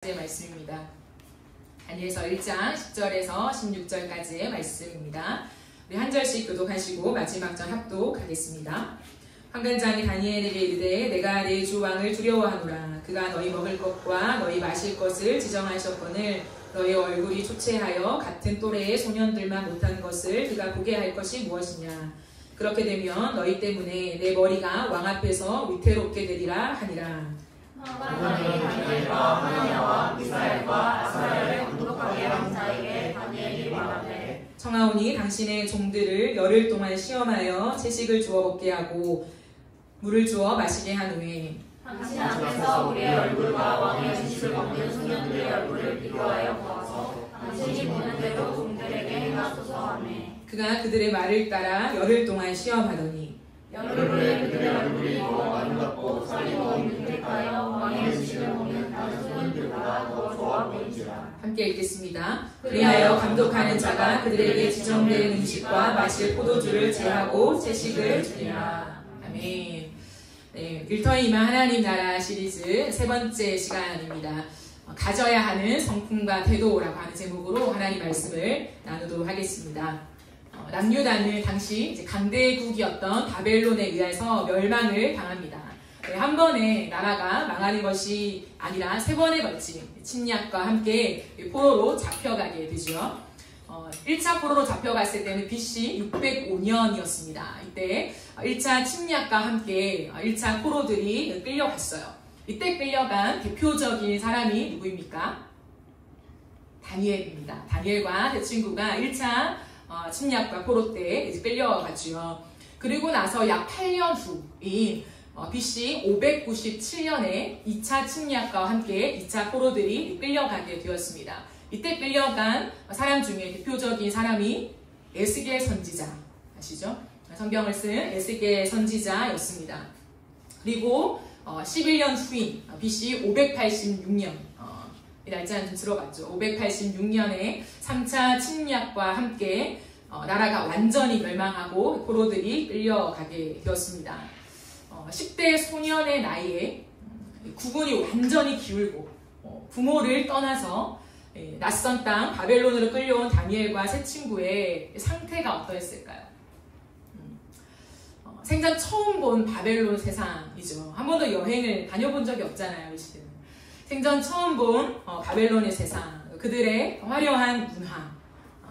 말씀입니다. 다니엘서 1장 10절에서 16절까지의 말씀입니다. 우리 한 절씩 교독하시고 마지막 절 합독하겠습니다. 환관장이 다니엘에게 이르되 내가 내 주 왕을 두려워하노라. 그가 너희 먹을 것과 너희 마실 것을 지정하셨거늘 너희 얼굴이 초췌하여 같은 또래의 소년들만 못한 것을 그가 보게 할 것이 무엇이냐. 그렇게 되면 너희 때문에 내 머리가 왕 앞에서 위태롭게 되리라 하니라. 환관장이 다니엘과 하나냐와 미사엘과 아사엘을 감독하게 한 자에게 다니엘이 말하되 청하오니 당신의 종들을 열흘 동안 시험하여 채식을 주어 먹게 하고 물을 주어 마시게 한 후에 당신 앞에서 우리의 얼굴과 왕의 음식을 먹는 소년들의 얼굴을 비교하여 보아서 당신이 보는 대로 종들에게 행하소서 하매 그가 그들의 말을 따라 열흘 동안 시험하더니 열흘 후에 그들의 얼굴이 더 아름답고 살이 더 윤택하여 왕의 음식을 먹는 다른 소년들보다 더 좋아 보이지라. 함께 읽겠습니다. 그리하여 감독하는 자가 그들에게 지정된 음식과 마실 포도주를 제하고 채식을 주리라. 아멘. 네, 일터이마 하나님 나라 시리즈 세 번째 시간입니다. 가져야 하는 성품과 태도라고 하는 제목으로 하나님 말씀을 나누도록 하겠습니다. 남유다는 당시 강대국이었던 바벨론에 의해서 멸망을 당합니다. 한 번에 나라가 망하는 것이 아니라 세 번에 걸친 침략과 함께 포로로 잡혀가게 되죠. 1차 포로로 잡혀갔을 때는 BC 605년이었습니다. 이때 1차 침략과 함께 1차 포로들이 끌려갔어요. 이때 끌려간 대표적인 사람이 누구입니까? 다니엘입니다. 다니엘과 그 친구가 1차 침략과 포로 때 끌려갔죠. 그리고 나서 약 8년 후인 BC 597년에 2차 침략과 함께 2차 포로들이 끌려가게 되었습니다. 이때 끌려간 사람 중에 대표적인 사람이 에스겔 선지자 아시죠? 성경을 쓴 에스겔 선지자였습니다. 그리고 11년 후인 BC 586년 이 날짜는 좀 들어갔죠. 586년에 3차 침략과 함께 나라가 완전히 멸망하고 포로들이 끌려가게 되었습니다. 10대 소년의 나이에 국군이 완전히 기울고 부모를 떠나서 낯선 땅 바벨론으로 끌려온 다니엘과 세 친구의 상태가 어떠했을까요? 생전 처음 본 바벨론 세상이죠. 한 번도 여행을 다녀본 적이 없잖아요. 생전 처음 본 바벨론의 세상, 그들의 화려한 문화,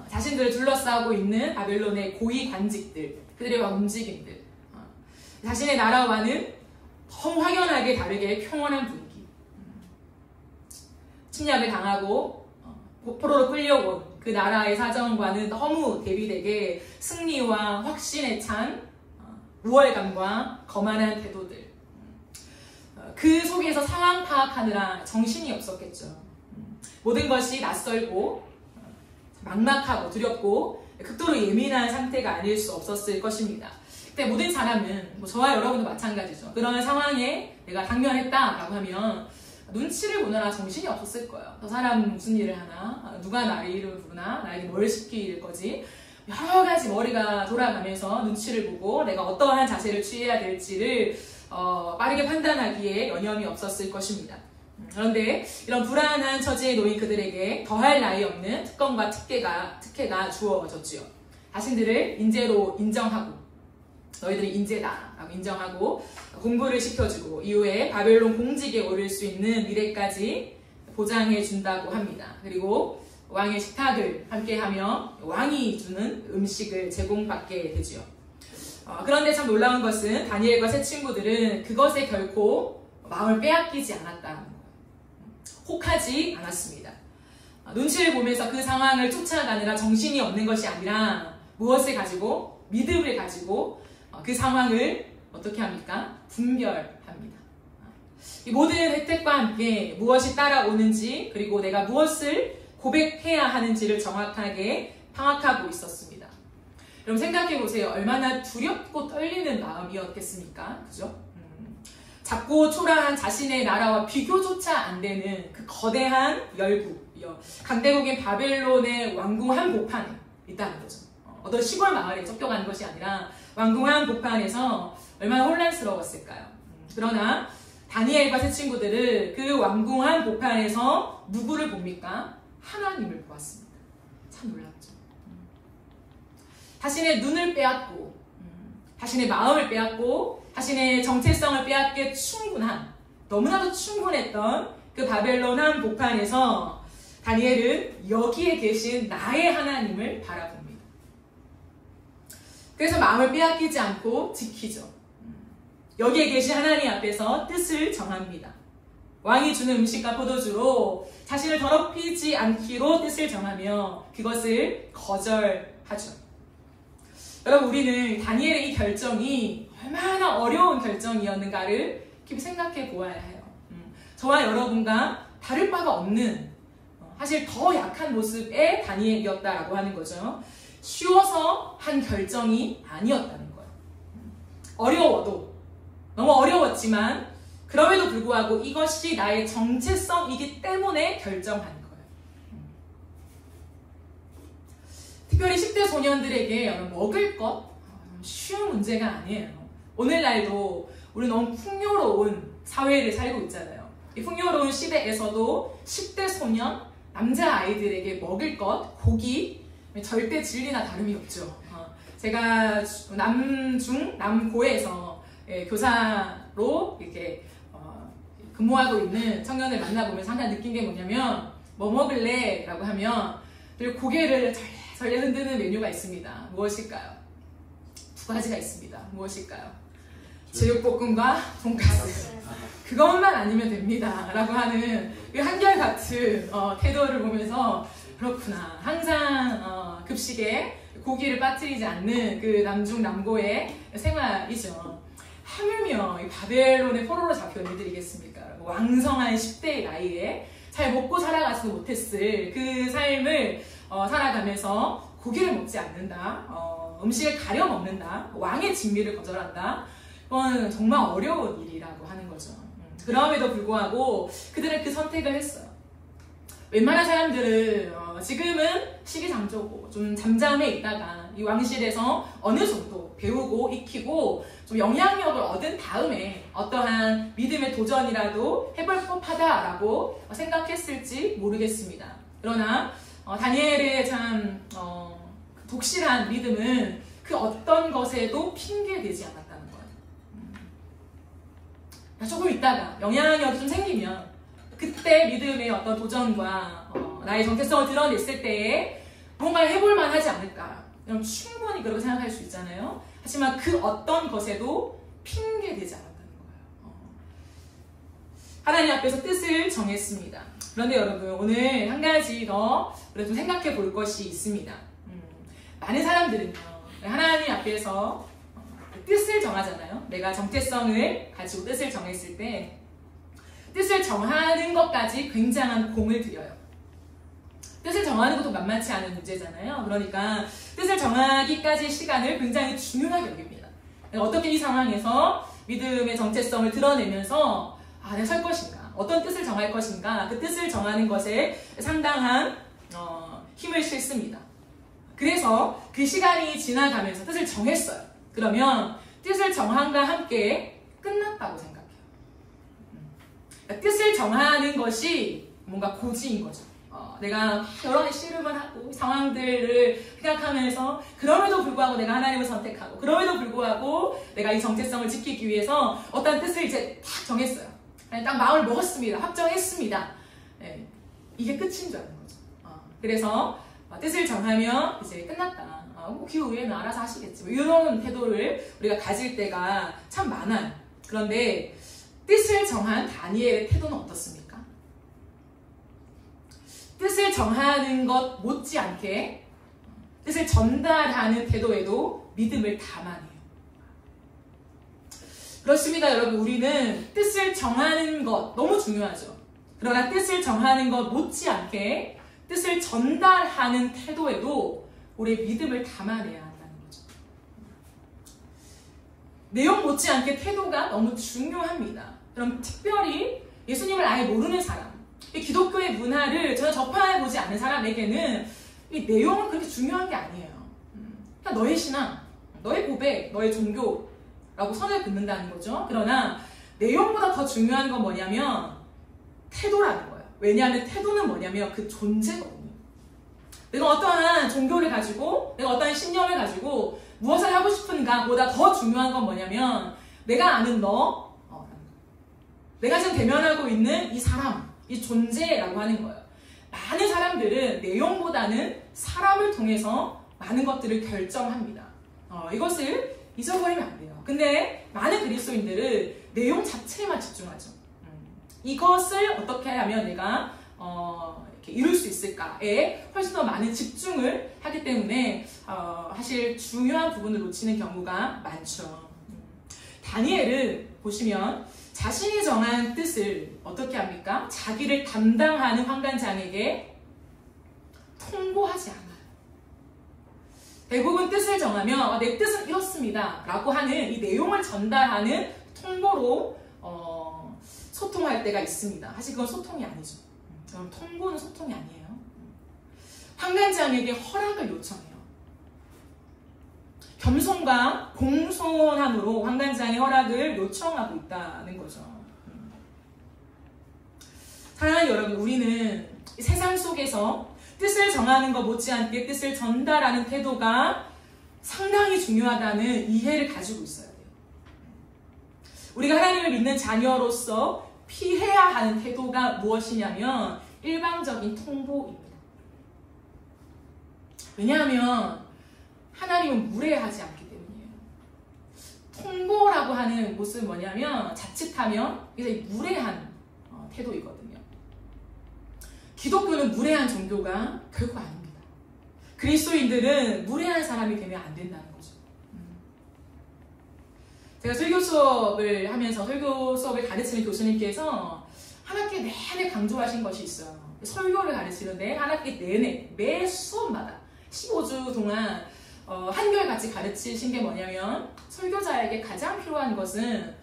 자신들을 둘러싸고 있는 바벨론의 고위 관직들, 그들의 움직임들, 자신의 나라와는 너무 확연하게 다르게 평온한 분위기, 침략을 당하고 포로로 끌려온 그 나라의 사정과는 너무 대비되게 승리와 확신에 찬 우월감과 거만한 태도들, 그 속에서 상황 파악하느라 정신이 없었겠죠. 모든 것이 낯설고 막막하고 두렵고 극도로 예민한 상태가 아닐 수 없었을 것입니다. 그때 모든 사람은 저와 여러분도 마찬가지죠. 그런 상황에 내가 당면했다라고 하면 눈치를 보느라 정신이 없었을 거예요. 저 사람은 무슨 일을 하나? 누가 나를 부르나? 나에게 뭘 시킬 거지? 여러 가지 머리가 돌아가면서 눈치를 보고 내가 어떠한 자세를 취해야 될지를 빠르게 판단하기에 여념이 없었을 것입니다. 그런데 이런 불안한 처지에 놓인 그들에게 더할 나위 없는 특권과 특혜가 주어졌지요. 자신들을 인재로 인정하고 너희들이 인재다라고 인정하고 공부를 시켜주고 이후에 바벨론 공직에 오를 수 있는 미래까지 보장해 준다고 합니다. 그리고 왕의 식탁을 함께하며 왕이 주는 음식을 제공받게 되지요. 그런데 참 놀라운 것은 다니엘과 세 친구들은 그것에 결코 마음을 빼앗기지 않았다는 거예요. 혹하지 않았습니다. 눈치를 보면서 그 상황을 쫓아가느라 정신이 없는 것이 아니라 무엇을 가지고? 믿음을 가지고 그 상황을 어떻게 합니까? 분별합니다. 이 모든 혜택과 함께 무엇이 따라오는지 그리고 내가 무엇을 고백해야 하는지를 정확하게 파악하고 있었습니다. 여러분 생각해 보세요. 얼마나 두렵고 떨리는 마음이었겠습니까? 그죠? 작고 초라한 자신의 나라와 비교조차 안 되는 그 거대한 열국, 강대국인 바벨론의 왕궁 한복판에 있다는 거죠. 어떤 시골 마을에 쫓겨가는 것이 아니라 왕궁 한복판에서 얼마나 혼란스러웠을까요? 그러나 다니엘과 세 친구들은 그 완궁한 복판에서 누구를 봅니까? 하나님을 보았습니다. 참 놀랍죠. 자신의 눈을 빼앗고 자신의 마음을 빼앗고 자신의 정체성을 빼앗기에 충분한, 너무나도 충분했던 그 바벨론 한 복판에서 다니엘은 여기에 계신 나의 하나님을 바라봅니다. 그래서 마음을 빼앗기지 않고 지키죠. 여기에 계신 하나님 앞에서 뜻을 정합니다. 왕이 주는 음식과 포도주로 자신을 더럽히지 않기로 뜻을 정하며 그것을 거절하죠. 여러분, 우리는 다니엘의 이 결정이 얼마나 어려운 결정이었는가를 깊이 생각해 보아야 해요. 저와 여러분과 다를 바가 없는, 사실 더 약한 모습의 다니엘이었다라고 하는 거죠. 쉬워서 한 결정이 아니었다는 거예요. 어려워도, 너무 어려웠지만 그럼에도 불구하고 이것이 나의 정체성이기 때문에 결정한 거예요. 특별히 10대 소년들에게 먹을 것 쉬운 문제가 아니에요. 오늘날도 우리 너무 풍요로운 사회를 살고 있잖아요. 이 풍요로운 시대에서도 10대 소년, 남자아이들에게 먹을 것, 고기, 절대 진리나 다름이 없죠. 제가 남고에서 교사로 이렇게 근무하고 있는 청년을 만나보면서 항상 느낀 게 뭐냐면, 뭐 먹을래? 라고 하면 늘 고개를 절레 흔드는 메뉴가 있습니다. 무엇일까요? 두 가지가 있습니다. 무엇일까요? 제육볶음과 돈가스. 그것만 아니면 됩니다. 라고 하는 그 한결같은 태도를 보면서 그렇구나. 항상 급식에 고기를 빠뜨리지 않는 그 남고의 생활이죠. 하물며 이 바벨론의 포로로 잡혀온 이들이겠습니까? 왕성한 10대의 나이에 잘 먹고 살아가지도 못했을 그 삶을 살아가면서 고기를 먹지 않는다, 음식을 가려 먹는다, 왕의 진미를 거절한다. 그건 정말 어려운 일이라고 하는 거죠. 그럼에도 불구하고 그들은 그 선택을 했어요. 웬만한 사람들은 지금은 시기상조고 좀 잠잠해 있다가 이 왕실에서 어느 정도 배우고 익히고 좀 영향력을 얻은 다음에 어떠한 믿음의 도전이라도 해볼 법하다라고 생각했을지 모르겠습니다. 그러나 다니엘의 참 독실한 믿음은 그 어떤 것에도 핑계되지 않았다는 거예요. 조금 있다가 영향력이 좀 생기면 그때 믿음의 어떤 도전과 나의 정체성을 드러냈을 때에 뭔가를 해볼 만하지 않을까. 충분히 그렇게 생각할 수 있잖아요. 하지만 그 어떤 것에도 핑계되지 않았다는 거예요. 하나님 앞에서 뜻을 정했습니다. 그런데 여러분, 오늘 한 가지 더 좀 생각해 볼 것이 있습니다. 많은 사람들은요, 하나님 앞에서 뜻을 정하잖아요. 내가 정체성을 가지고 뜻을 정했을 때 뜻을 정하는 것까지 굉장한 공을 들여요. 뜻을 정하는 것도 만만치 않은 문제잖아요. 그러니까 뜻을 정하기까지 시간을 굉장히 중요하게 여깁니다. 어떻게 이 상황에서 믿음의 정체성을 드러내면서 내가 설 것인가, 어떤 뜻을 정할 것인가, 그 뜻을 정하는 것에 상당한 힘을 싣습니다. 그래서 그 시간이 지나가면서 뜻을 정했어요. 그러면 뜻을 정함과 함께 끝났다고 생각해요. 그러니까 뜻을 정하는 것이 뭔가 고지인 거죠. 내가 여러 가지 씨름을 하고 상황들을 생각하면서 그럼에도 불구하고 내가 하나님을 선택하고 그럼에도 불구하고 내가 이 정체성을 지키기 위해서 어떤 뜻을 이제 딱 정했어요. 딱 마음을 먹었습니다. 확정했습니다. 네, 이게 끝인 줄 아는 거죠. 그래서 뜻을 정하면 이제 끝났다. 그 후에는 알아서 하시겠지. 이런 태도를 우리가 가질 때가 참 많아요. 그런데 뜻을 정한 다니엘의 태도는 어떻습니까? 뜻을 정하는 것 못지않게 뜻을 전달하는 태도에도 믿음을 담아내요. 그렇습니다, 여러분. 우리는 뜻을 정하는 것 너무 중요하죠. 그러나 뜻을 정하는 것 못지않게 뜻을 전달하는 태도에도 우리의 믿음을 담아내야 한다는 거죠. 내용 못지않게 태도가 너무 중요합니다. 그럼 특별히 예수님을 아예 모르는 사람, 이 기독교의 문화를 전혀 접해보지 않는 사람에게는 이 내용은 그렇게 중요한 게 아니에요. 그러니까 너의 신앙, 너의 고백, 너의 종교라고 선을 긋는다는 거죠. 그러나 내용보다 더 중요한 건 뭐냐면 태도라는 거예요. 왜냐하면 태도는 뭐냐면 그 존재거든요. 내가 어떠한 종교를 가지고 내가 어떠한 신념을 가지고 무엇을 하고 싶은가 보다 더 중요한 건 뭐냐면 내가 아는 너, 내가 지금 대면하고 있는 이 사람, 이 존재라고 하는 거예요. 많은 사람들은 내용보다는 사람을 통해서 많은 것들을 결정합니다. 이것을 잊어버리면 안 돼요. 근데 많은 그리스도인들은 내용 자체에만 집중하죠. 이것을 어떻게 하면 내가 이렇게 이룰 수 있을까에 훨씬 더 많은 집중을 하기 때문에 사실 중요한 부분을 놓치는 경우가 많죠. 다니엘은 보시면 자신이 정한 뜻을 어떻게 합니까? 자기를 담당하는 환관장에게 통보하지 않아요. 대부분 뜻을 정하면 내 뜻은 이렇습니다 라고 하는 이 내용을 전달하는 통보로 소통할 때가 있습니다. 사실 그건 소통이 아니죠. 통보는 소통이 아니에요. 환관장에게 허락을 요청해요. 겸손과 공손함으로 환관장의 허락을 요청하고 있다는 거죠. 사랑하는 여러분, 우리는 세상 속에서 뜻을 정하는 것 못지않게 뜻을 전달하는 태도가 상당히 중요하다는 이해를 가지고 있어야 돼요. 우리가 하나님을 믿는 자녀로서 피해야 하는 태도가 무엇이냐면 일방적인 통보입니다. 왜냐하면 하나님은 무례하지 않기 때문이에요. 통보라고 하는 모습은 뭐냐면 자칫하면 이제 무례한 태도이거든요. 기독교는 무례한 종교가 결코 아닙니다. 그리스도인들은 무례한 사람이 되면 안 된다는 거죠. 제가 설교 수업을 하면서 설교 수업을 가르치는 교수님께서 한 학기 내내 강조하신 것이 있어요. 설교를 가르치는데 한 학기 내내 매 수업마다 15주 동안 한결같이 가르치신 게 뭐냐면 설교자에게 가장 필요한 것은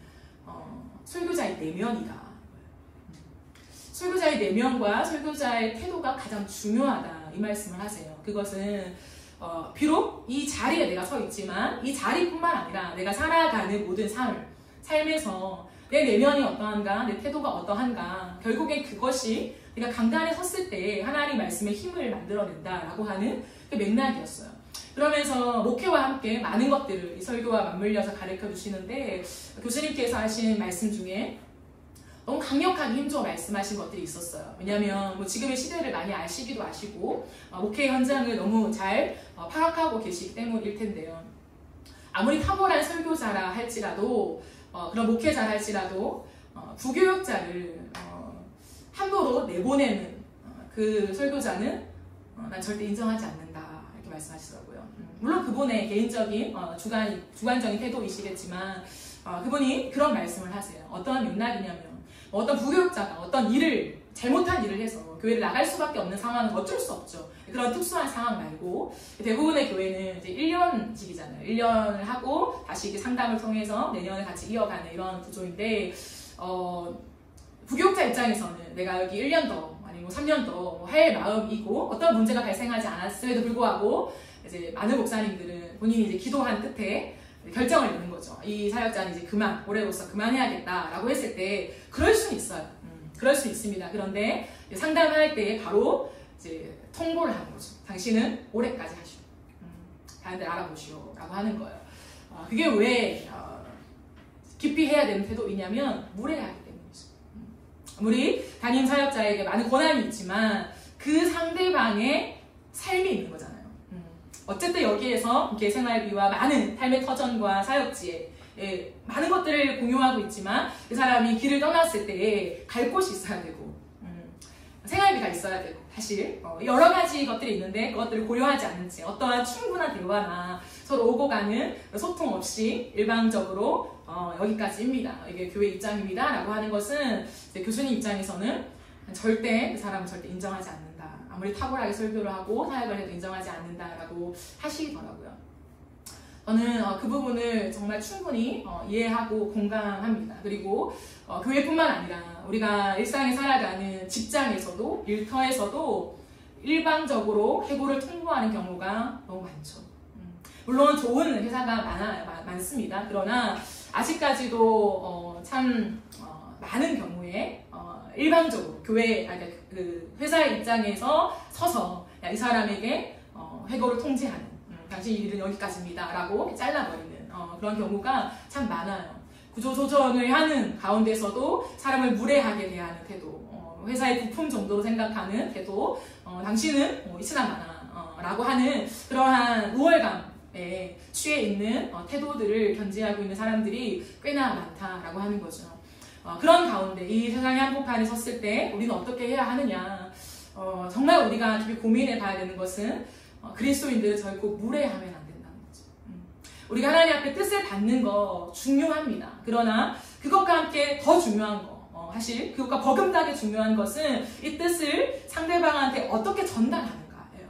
설교자의 내면이다. 설교자의 내면과 설교자의 태도가 가장 중요하다 이 말씀을 하세요. 그것은 비록 이 자리에 내가 서 있지만 이 자리뿐만 아니라 내가 살아가는 모든 삶에서 내 내면이 어떠한가, 내 태도가 어떠한가, 결국엔 그것이 내가 강단에 섰을 때 하나님 말씀의 힘을 만들어낸다라고 하는 그 맥락이었어요. 그러면서 목회와 함께 많은 것들을 이 설교와 맞물려서 가르쳐 주시는데 교수님께서 하신 말씀 중에 너무 강력하게 힘주어 말씀하신 것들이 있었어요. 왜냐하면 지금의 시대를 많이 아시기도 아시고 목회 현장을 너무 잘 파악하고 계시기 때문일 텐데요. 아무리 탁월한 설교자라 할지라도 그런 목회자라 할지라도 부교육자를 함부로 내보내는 그 설교자는 난 절대 인정하지 않는다 이렇게 말씀하시더라고요. 물론 그분의 개인적인 주관적인 태도이시겠지만 그분이 그런 말씀을 하세요. 어떠한 맥락이냐면 어떤 부교육자가 어떤 일을 잘못한 일을 해서 교회를 나갈 수밖에 없는 상황은 어쩔 수 없죠. 그런 특수한 상황 말고 대부분의 교회는 이제 1년직이잖아요. 1년을 하고 다시 이렇게 상담을 통해서 내년을 같이 이어가는 이런 구조인데 부교육자 입장에서는 내가 여기 1년 더 아니면 3년 더 할 마음이고 어떤 문제가 발생하지 않았음에도 불구하고 이제 많은 목사님들은 본인이 이제 기도한 끝에 결정을 내는 거죠. 이 사역자는 이제 올해로서 그만해야겠다라고 했을 때 그럴 수는 있어요. 그럴 수 있습니다. 그런데 상담할 때 바로 이제 통보를 하는 거죠. 당신은 올해까지 하시오. 다른 데 알아보시오라고 하는 거예요. 그게 왜 깊이 해야 되는 태도이냐면 무례하기 때문이죠. 아무리 담임 사역자에게 많은 권한이 있지만 그 상대방의 삶이 있는 거잖아요. 어쨌든 여기에서 이렇게 생활비와 많은 삶의 터전과 사역지에 많은 것들을 공유하고 있지만 그 사람이 길을 떠났을 때 갈 곳이 있어야 되고 생활비가 있어야 되고 사실 여러 가지 것들이 있는데 그것들을 고려하지 않는 채 어떠한 충분한 대화나 서로 오고 가는 소통 없이 일방적으로 여기까지입니다. 이게 교회 입장입니다 라고 하는 것은 이제 교수님 입장에서는 절대 그 사람은 절대 인정하지 않는다. 아무리 탁월하게 설교를 하고 사역을 해도 인정하지 않는다라고 하시더라고요. 저는 그 부분을 정말 충분히 이해하고 공감합니다. 그리고 교회뿐만 아니라 우리가 일상에 살아가는 직장에서도 일터에서도 일방적으로 해고를 통보하는 경우가 너무 많죠. 물론 좋은 회사가 많습니다. 그러나 아직까지도 참 많은 경우에 일방적으로 교회, 그 회사의 입장에서 서서 야, 이 사람에게 회고를 통지하는 당신 일은 여기까지입니다 라고 잘라버리는 그런 경우가 참 많아요. 구조조정을 하는 가운데서도 사람을 무례하게 대하는 태도, 회사의 부품 정도로 생각하는 태도, 당신은 있으나 마나 라고 하는 그러한 우월감에 취해 있는 태도들을 견지하고 있는 사람들이 꽤나 많다라고 하는 거죠. 그런 가운데 이 세상의 한복판에 섰을 때 우리는 어떻게 해야 하느냐, 정말 우리가 깊이 고민해 봐야 되는 것은 그리스도인들은 결코 무례하면 안 된다는 거죠. 우리가 하나님 앞에 뜻을 받는 거 중요합니다. 그러나 그것과 함께 더 중요한 거, 사실 그것과 버금가게 중요한 것은 이 뜻을 상대방한테 어떻게 전달하는가예요.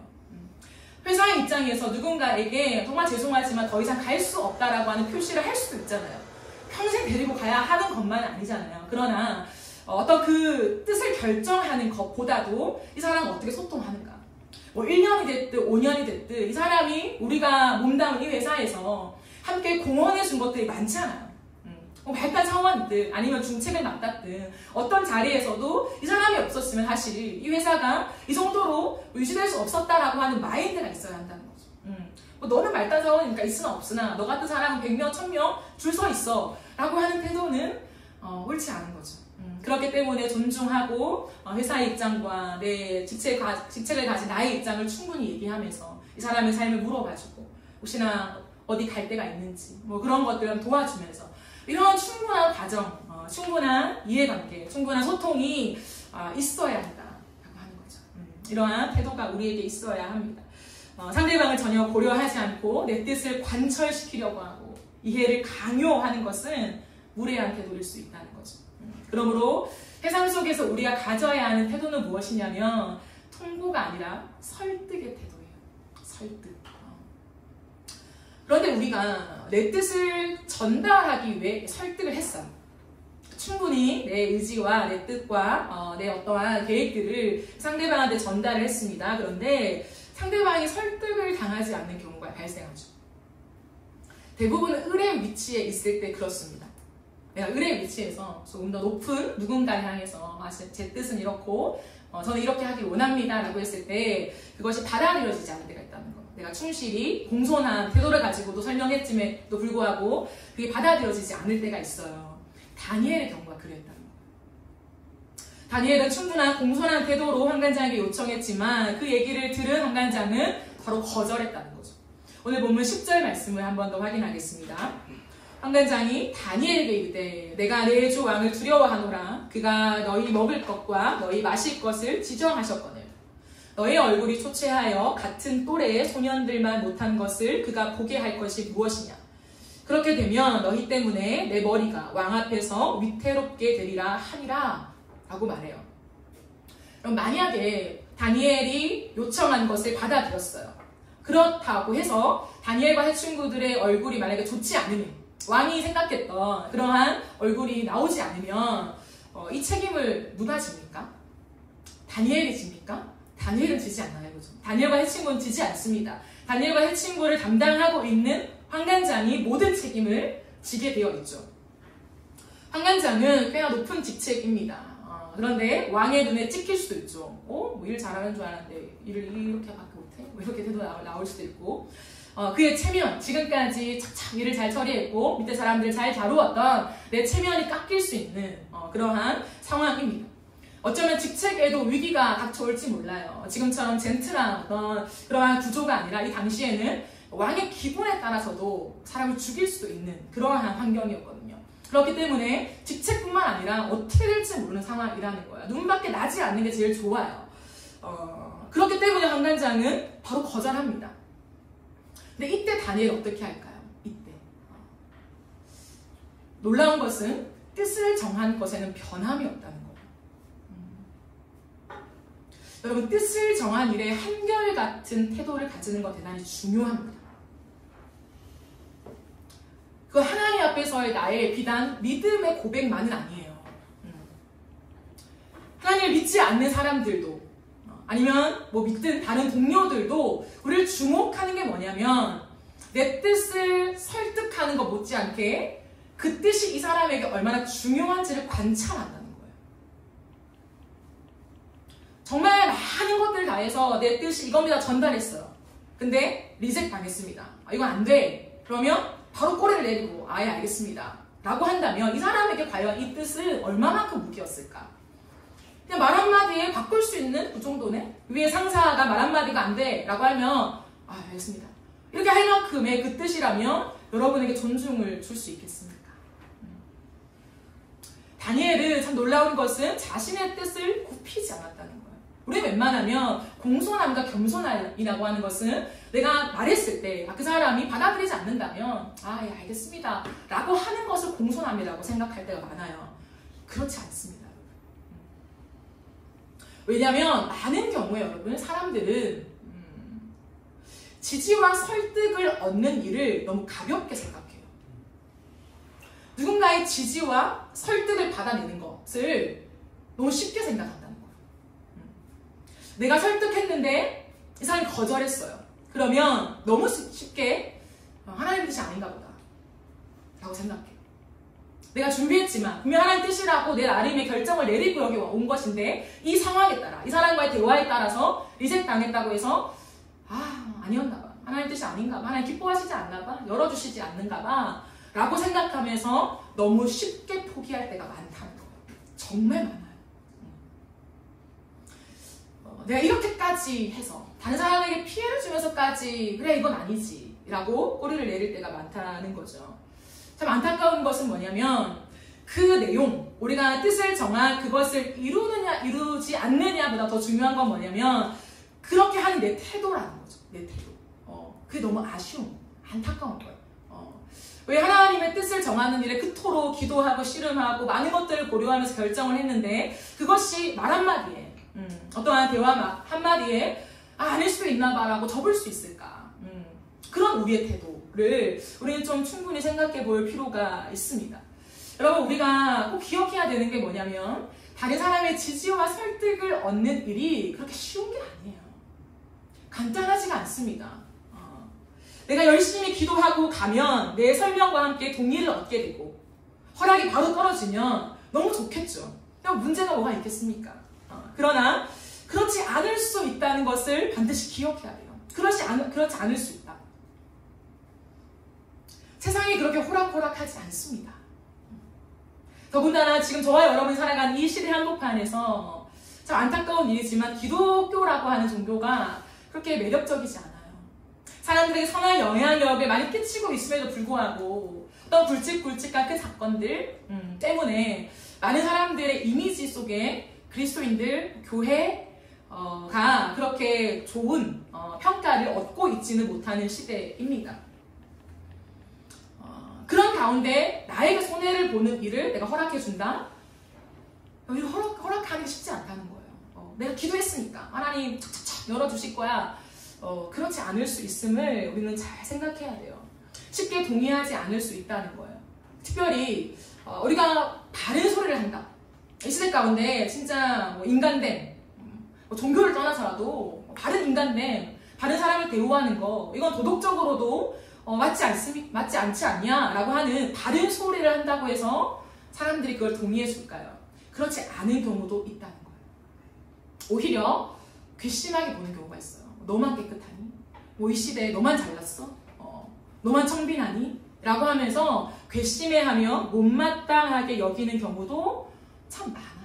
회사의 입장에서 누군가에게 정말 죄송하지만 더 이상 갈 수 없다라고 하는 표시를 할 수도 있잖아요. 평생 데리고 가야 하는 것만은 아니잖아요. 그러나 어떤 그 뜻을 결정하는 것보다도 이 사람은 어떻게 소통하는가, 뭐 1년이 됐든 5년이 됐든 이 사람이 우리가 몸담은 이 회사에서 함께 공헌해 준 것들이 많잖아요. 발달 사원이든 아니면 중책을 맡았든 어떤 자리에서도 이 사람이 없었으면 사실 이 회사가 이 정도로 유지될 수 없었다라고 하는 마인드가 있어야 한다는 거죠. 뭐 너는 말단 사원이니까 있으나 없으나 너 같은 사람은 100명, 1000명 줄 서 있어 라고 하는 태도는 옳지 않은 거죠. 그렇기 때문에 존중하고 회사의 입장과 내 직책을 가진 나의 입장을 충분히 얘기하면서 이 사람의 삶을 물어봐주고 혹시나 어디 갈 데가 있는지 뭐 그런 것들을 도와주면서 이런 충분한 과정, 충분한 이해관계, 충분한 소통이 있어야 한다라고 하는 거죠. 이러한 태도가 우리에게 있어야 합니다. 상대방을 전혀 고려하지 않고 내 뜻을 관철시키려고 하고 이해를 강요하는 것은 무례한 태도일 수 있다는 거죠. 그러므로 세상 속에서 우리가 가져야 하는 태도는 무엇이냐면 통보가 아니라 설득의 태도예요. 설득. 그런데 우리가 내 뜻을 전달하기 위해 설득을 했어요. 충분히 내 의지와 내 뜻과 내 어떠한 계획들을 상대방한테 전달을 했습니다. 그런데 상대방이 설득을 당하지 않는 경우가 발생하죠. 대부분은 을의 위치에 있을 때 그렇습니다. 내가 을의 위치에서 조금 더 높은 누군가를 향해서 제 뜻은 이렇고 저는 이렇게 하길 원합니다 라고 했을 때 그것이 받아들여지지 않을 때가 있다는 거. 내가 충실히 공손한 태도를 가지고도 설명했음에도 불구하고 그게 받아들여지지 않을 때가 있어요. 다니엘의 경우가 그랬다는 거예요. 다니엘은 충분한 공손한 태도로 환관장에게 요청했지만 그 얘기를 들은 환관장은 바로 거절했다는 거죠. 오늘 본문 10절 말씀을 한 번 더 확인하겠습니다. 환관장이 다니엘에게 이르되 내가 내 주 왕을 두려워하노라. 그가 너희 먹을 것과 너희 마실 것을 지정하셨거늘 너의 얼굴이 초췌하여 같은 또래의 소년들만 못한 것을 그가 보게 할 것이 무엇이냐. 그렇게 되면 너희 때문에 내 머리가 왕 앞에서 위태롭게 되리라 하니라 라고 말해요. 그럼 만약에 다니엘이 요청한 것을 받아들였어요. 그렇다고 해서 다니엘과 해친구들의 얼굴이 만약에 좋지 않으면, 왕이 생각했던 그러한 얼굴이 나오지 않으면 이 책임을 누가 집니까? 다니엘이 집니까? 다니엘은 지지 않아요. 그죠? 다니엘과 해친구는 지지 않습니다. 다니엘과 해친구를 담당하고 있는 환관장이 모든 책임을 지게 되어 있죠. 환관장은 꽤나 높은 직책입니다. 그런데 왕의 눈에 찍힐 수도 있죠. 뭐 일 잘하는 줄 알았는데 일을 이렇게밖에 못해? 뭐 이렇게 태도 나올 수도 있고 그의 체면, 지금까지 착착 일을 잘 처리했고 밑에 사람들을 잘 다루었던 내 체면이 깎일 수 있는 그러한 상황입니다. 어쩌면 직책에도 위기가 닥쳐올지 몰라요. 지금처럼 젠틀한 어떤 그러한 구조가 아니라 이 당시에는 왕의 기분에 따라서도 사람을 죽일 수도 있는 그러한 환경이었거든요. 그렇기 때문에 직책뿐만 아니라 어떻게 될지 모르는 상황이라는 거예요. 눈밖에 나지 않는 게 제일 좋아요. 그렇기 때문에 환관장은 바로 거절합니다. 근데 이때 다니엘 어떻게 할까요? 이때 놀라운 것은 뜻을 정한 것에는 변함이 없다는 거예요. 여러분, 뜻을 정한 일에 한결같은 태도를 가지는 것 대단히 중요합니다. 그 하나님 앞에서의 나의 비단 믿음의 고백만은 아니에요. 하나님을 믿지 않는 사람들도 아니면 뭐 믿든 다른 동료들도 우리를 주목하는 게 뭐냐면 내 뜻을 설득하는 것 못지않게 그 뜻이 이 사람에게 얼마나 중요한지를 관찰한다는 거예요. 정말 많은 것들을 다해서 내 뜻이 이겁니다 전달했어요. 근데 리젝트 당했습니다. 이건 안 돼. 그러면 바로 꼬리를 내리고 아예 알겠습니다 라고 한다면 이 사람에게 과연 이 뜻은 얼마만큼 무기였을까? 그냥 말 한마디에 바꿀 수 있는 그 정도네? 위에 상사가 말 한마디가 안 돼 라고 하면 알겠습니다. 이렇게 할 만큼의 그 뜻이라면 여러분에게 존중을 줄 수 있겠습니까? 다니엘은 참 놀라운 것은 자신의 뜻을 굽히지 않았다는 거예요. 우리 웬만하면 공손함과 겸손이라고 하는 것은 내가 말했을 때 그 사람이 받아들이지 않는다면 예, 알겠습니다 라고 하는 것을 공손함이라고 생각할 때가 많아요. 그렇지 않습니다. 왜냐하면 많은 경우에 여러분 사람들은 지지와 설득을 얻는 일을 너무 가볍게 생각해요. 누군가의 지지와 설득을 받아내는 것을 너무 쉽게 생각한다는 거예요. 내가 설득했는데 이 사람이 거절했어요. 그러면 너무 쉽게 하나님 뜻이 아닌가 보다 라고 생각해요. 내가 준비했지만 분명 하나님 뜻이라고 내 나름의 결정을 내리고 여기 온 것인데 이 상황에 따라 이 사람과의 대화에 따라서 리젝트 당했다고 해서 아니었나 봐. 하나님 뜻이 아닌가 봐. 하나님 기뻐하시지 않나 봐. 열어주시지 않는가 봐. 라고 생각하면서 너무 쉽게 포기할 때가 많다는 거예요. 정말 많아요. 내가 이렇게까지 해서 다른 사람에게 피해를 주면서까지 그래 이건 아니지 라고 꼬리를 내릴 때가 많다는 거죠. 참 안타까운 것은 뭐냐면 그 내용, 우리가 뜻을 정한 그것을 이루느냐 이루지 않느냐보다 더 중요한 건 뭐냐면 그렇게 하는 내 태도라는 거죠. 내 태도. 그게 너무 아쉬운, 안타까운 거예요. 왜 하나님의 뜻을 정하는 일에 그토록 기도하고 씨름하고 많은 것들을 고려하면서 결정을 했는데 그것이 말 한마디에 어떠한 대화 한마디에 아닐 수도 있나 봐 라고 접을 수 있을까? 그런 우리의 태도를 우리는 좀 충분히 생각해 볼 필요가 있습니다. 여러분 우리가 꼭 기억해야 되는 게 뭐냐면 다른 사람의 지지와 설득을 얻는 일이 그렇게 쉬운 게 아니에요. 간단하지가 않습니다. 내가 열심히 기도하고 가면 내 설명과 함께 동의를 얻게 되고 허락이 바로 떨어지면 너무 좋겠죠. 문제가 뭐가 있겠습니까? 그러나 그렇지 않을 수 있다는 것을 반드시 기억해야 돼요. 그렇지 않을 수 있다. 세상이 그렇게 호락호락하지 않습니다. 더군다나 지금 저와 여러분이 살아가는 이 시대 한복판에서 참 안타까운 일이지만 기독교라고 하는 종교가 그렇게 매력적이지 않아요. 사람들에게 선한 영향력을 많이 끼치고 있음에도 불구하고 어떤 굵직굵직한 그 사건들 때문에 많은 사람들의 이미지 속에 그리스도인들, 교회가 그렇게 좋은 평가를 얻고 있지는 못하는 시대입니다. 그런 가운데 나에게 손해를 보는 일을 내가 허락해준다? 허락하기 쉽지 않다는 거예요. 내가 기도했으니까 하나님 착착착 열어주실 거야. 그렇지 않을 수 있음을 우리는 잘 생각해야 돼요. 쉽게 동의하지 않을 수 있다는 거예요. 특별히 우리가 바른 소리를 한다. 이 시대 가운데 진짜 인간됨, 종교를 떠나서라도 바른 인간됨, 바른 사람을 대우하는 거 이건 도덕적으로도 맞지 않지 않냐 라고 하는 바른 소리를 한다고 해서 사람들이 그걸 동의해 줄까요? 그렇지 않은 경우도 있다는 거예요. 오히려 괘씸하게 보는 경우가 있어요. 너만 깨끗하니? 이 시대에 너만 잘났어? 너만 청빈하니? 라고 하면서 괘씸해하며 못마땅하게 여기는 경우도 참 많아요.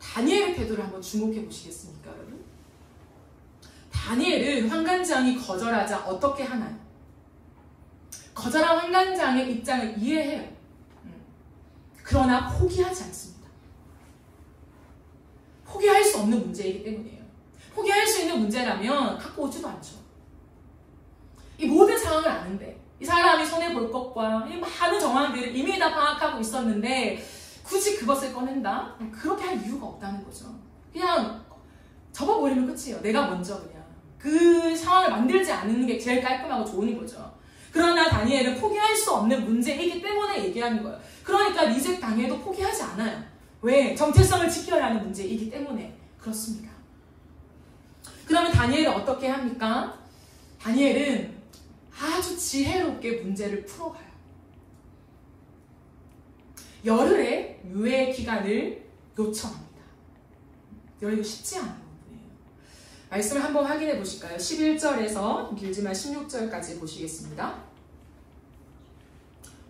다니엘의 태도를 한번 주목해 보시겠습니까, 여러분? 다니엘은 환관장이 거절하자 어떻게 하나요? 거절한 환관장의 입장을 이해해요. 그러나 포기하지 않습니다. 포기할 수 없는 문제이기 때문이에요. 포기할 수 있는 문제라면 갖고 오지도 않죠. 이 모든 상황을 아는데 이 사람이 손해볼 것과 이 많은 정황들을 이미 다 파악하고 있었는데 굳이 그것을 꺼낸다? 그렇게 할 이유가 없다는 거죠. 그냥 접어버리면 끝이에요. 내가 먼저 그냥 그 상황을 만들지 않는 게 제일 깔끔하고 좋은 거죠. 그러나 다니엘은 포기할 수 없는 문제이기 때문에 얘기하는 거예요. 그러니까 리젝트 당해도 포기하지 않아요. 왜? 정체성을 지켜야 하는 문제이기 때문에 그렇습니다. 그러면 다니엘은 어떻게 합니까? 다니엘은 아주 지혜롭게 문제를 풀어가요. 열흘의 유예 기간을 요청합니다. 이거 쉽지 않은 부분이에요. 말씀을 한번 확인해 보실까요? 11절에서 길지만 16절까지 보시겠습니다.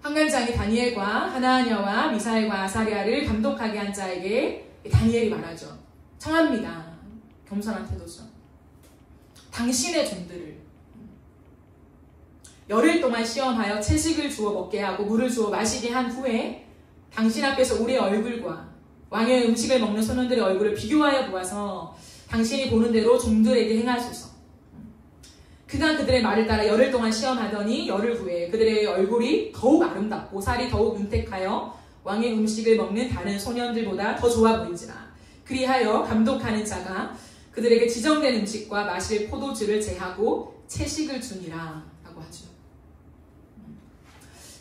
환관장이 다니엘과 하나냐와 미사엘과 아사랴를 감독하게 한 자에게 다니엘이 말하죠. 청합니다. 겸손한 태도죠. 당신의 종들을 열흘 동안 시험하여 채식을 주어 먹게 하고 물을 주어 마시게 한 후에 당신 앞에서 우리의 얼굴과 왕의 음식을 먹는 소년들의 얼굴을 비교하여 보아서 당신이 보는 대로 종들에게 행하소서. 그가 그들의 말을 따라 열흘 동안 시험하더니 열흘 후에 그들의 얼굴이 더욱 아름답고 살이 더욱 윤택하여 왕의 음식을 먹는 다른 소년들보다 더 좋아 보인지라. 그리하여 감독하는 자가 그들에게 지정된 음식과 마실 포도주를 제하고 채식을 주니라 라고 하죠.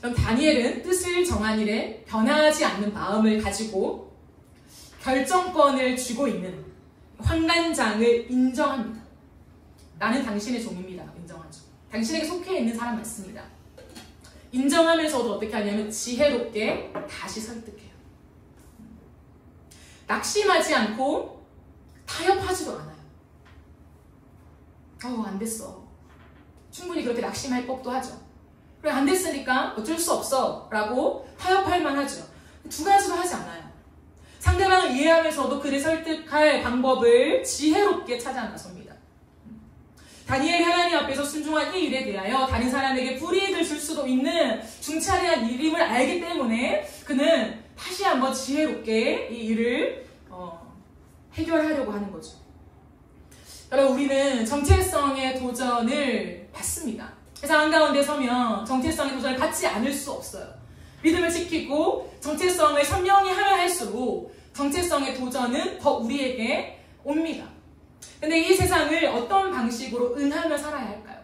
그럼 다니엘은 뜻을 정한 일에 변하지 않는 마음을 가지고 결정권을 쥐고 있는 환관장을 인정합니다. 나는 당신의 종입니다. 인정하죠. 당신에게 속해 있는 사람 맞습니다. 인정하면서도 어떻게 하냐면 지혜롭게 다시 설득해요. 낙심하지 않고 타협하지도 않아요. 안 됐어. 충분히 그렇게 낙심할 법도 하죠. 그래, 안 됐으니까 어쩔 수 없어 라고 타협할 만하죠. 두 가지도 하지 않아요. 상대방을 이해하면서도 그를 설득할 방법을 지혜롭게 찾아 나섭니다. 다니엘이 하나님 앞에서 순종한 이 일에 대하여 다른 사람에게 불이익을 줄 수도 있는 중차대한 일임을 알기 때문에 그는 다시 한번 지혜롭게 이 일을 해결하려고 하는 거죠. 여러분, 우리는 정체성의 도전을 받습니다. 세상 한가운데 서면 정체성의 도전을 받지 않을 수 없어요. 믿음을 지키고 정체성을 선명히 하면 할수록 정체성의 도전은 더 우리에게 옵니다. 근데 이 세상을 어떤 방식으로 응하며 살아야 할까요?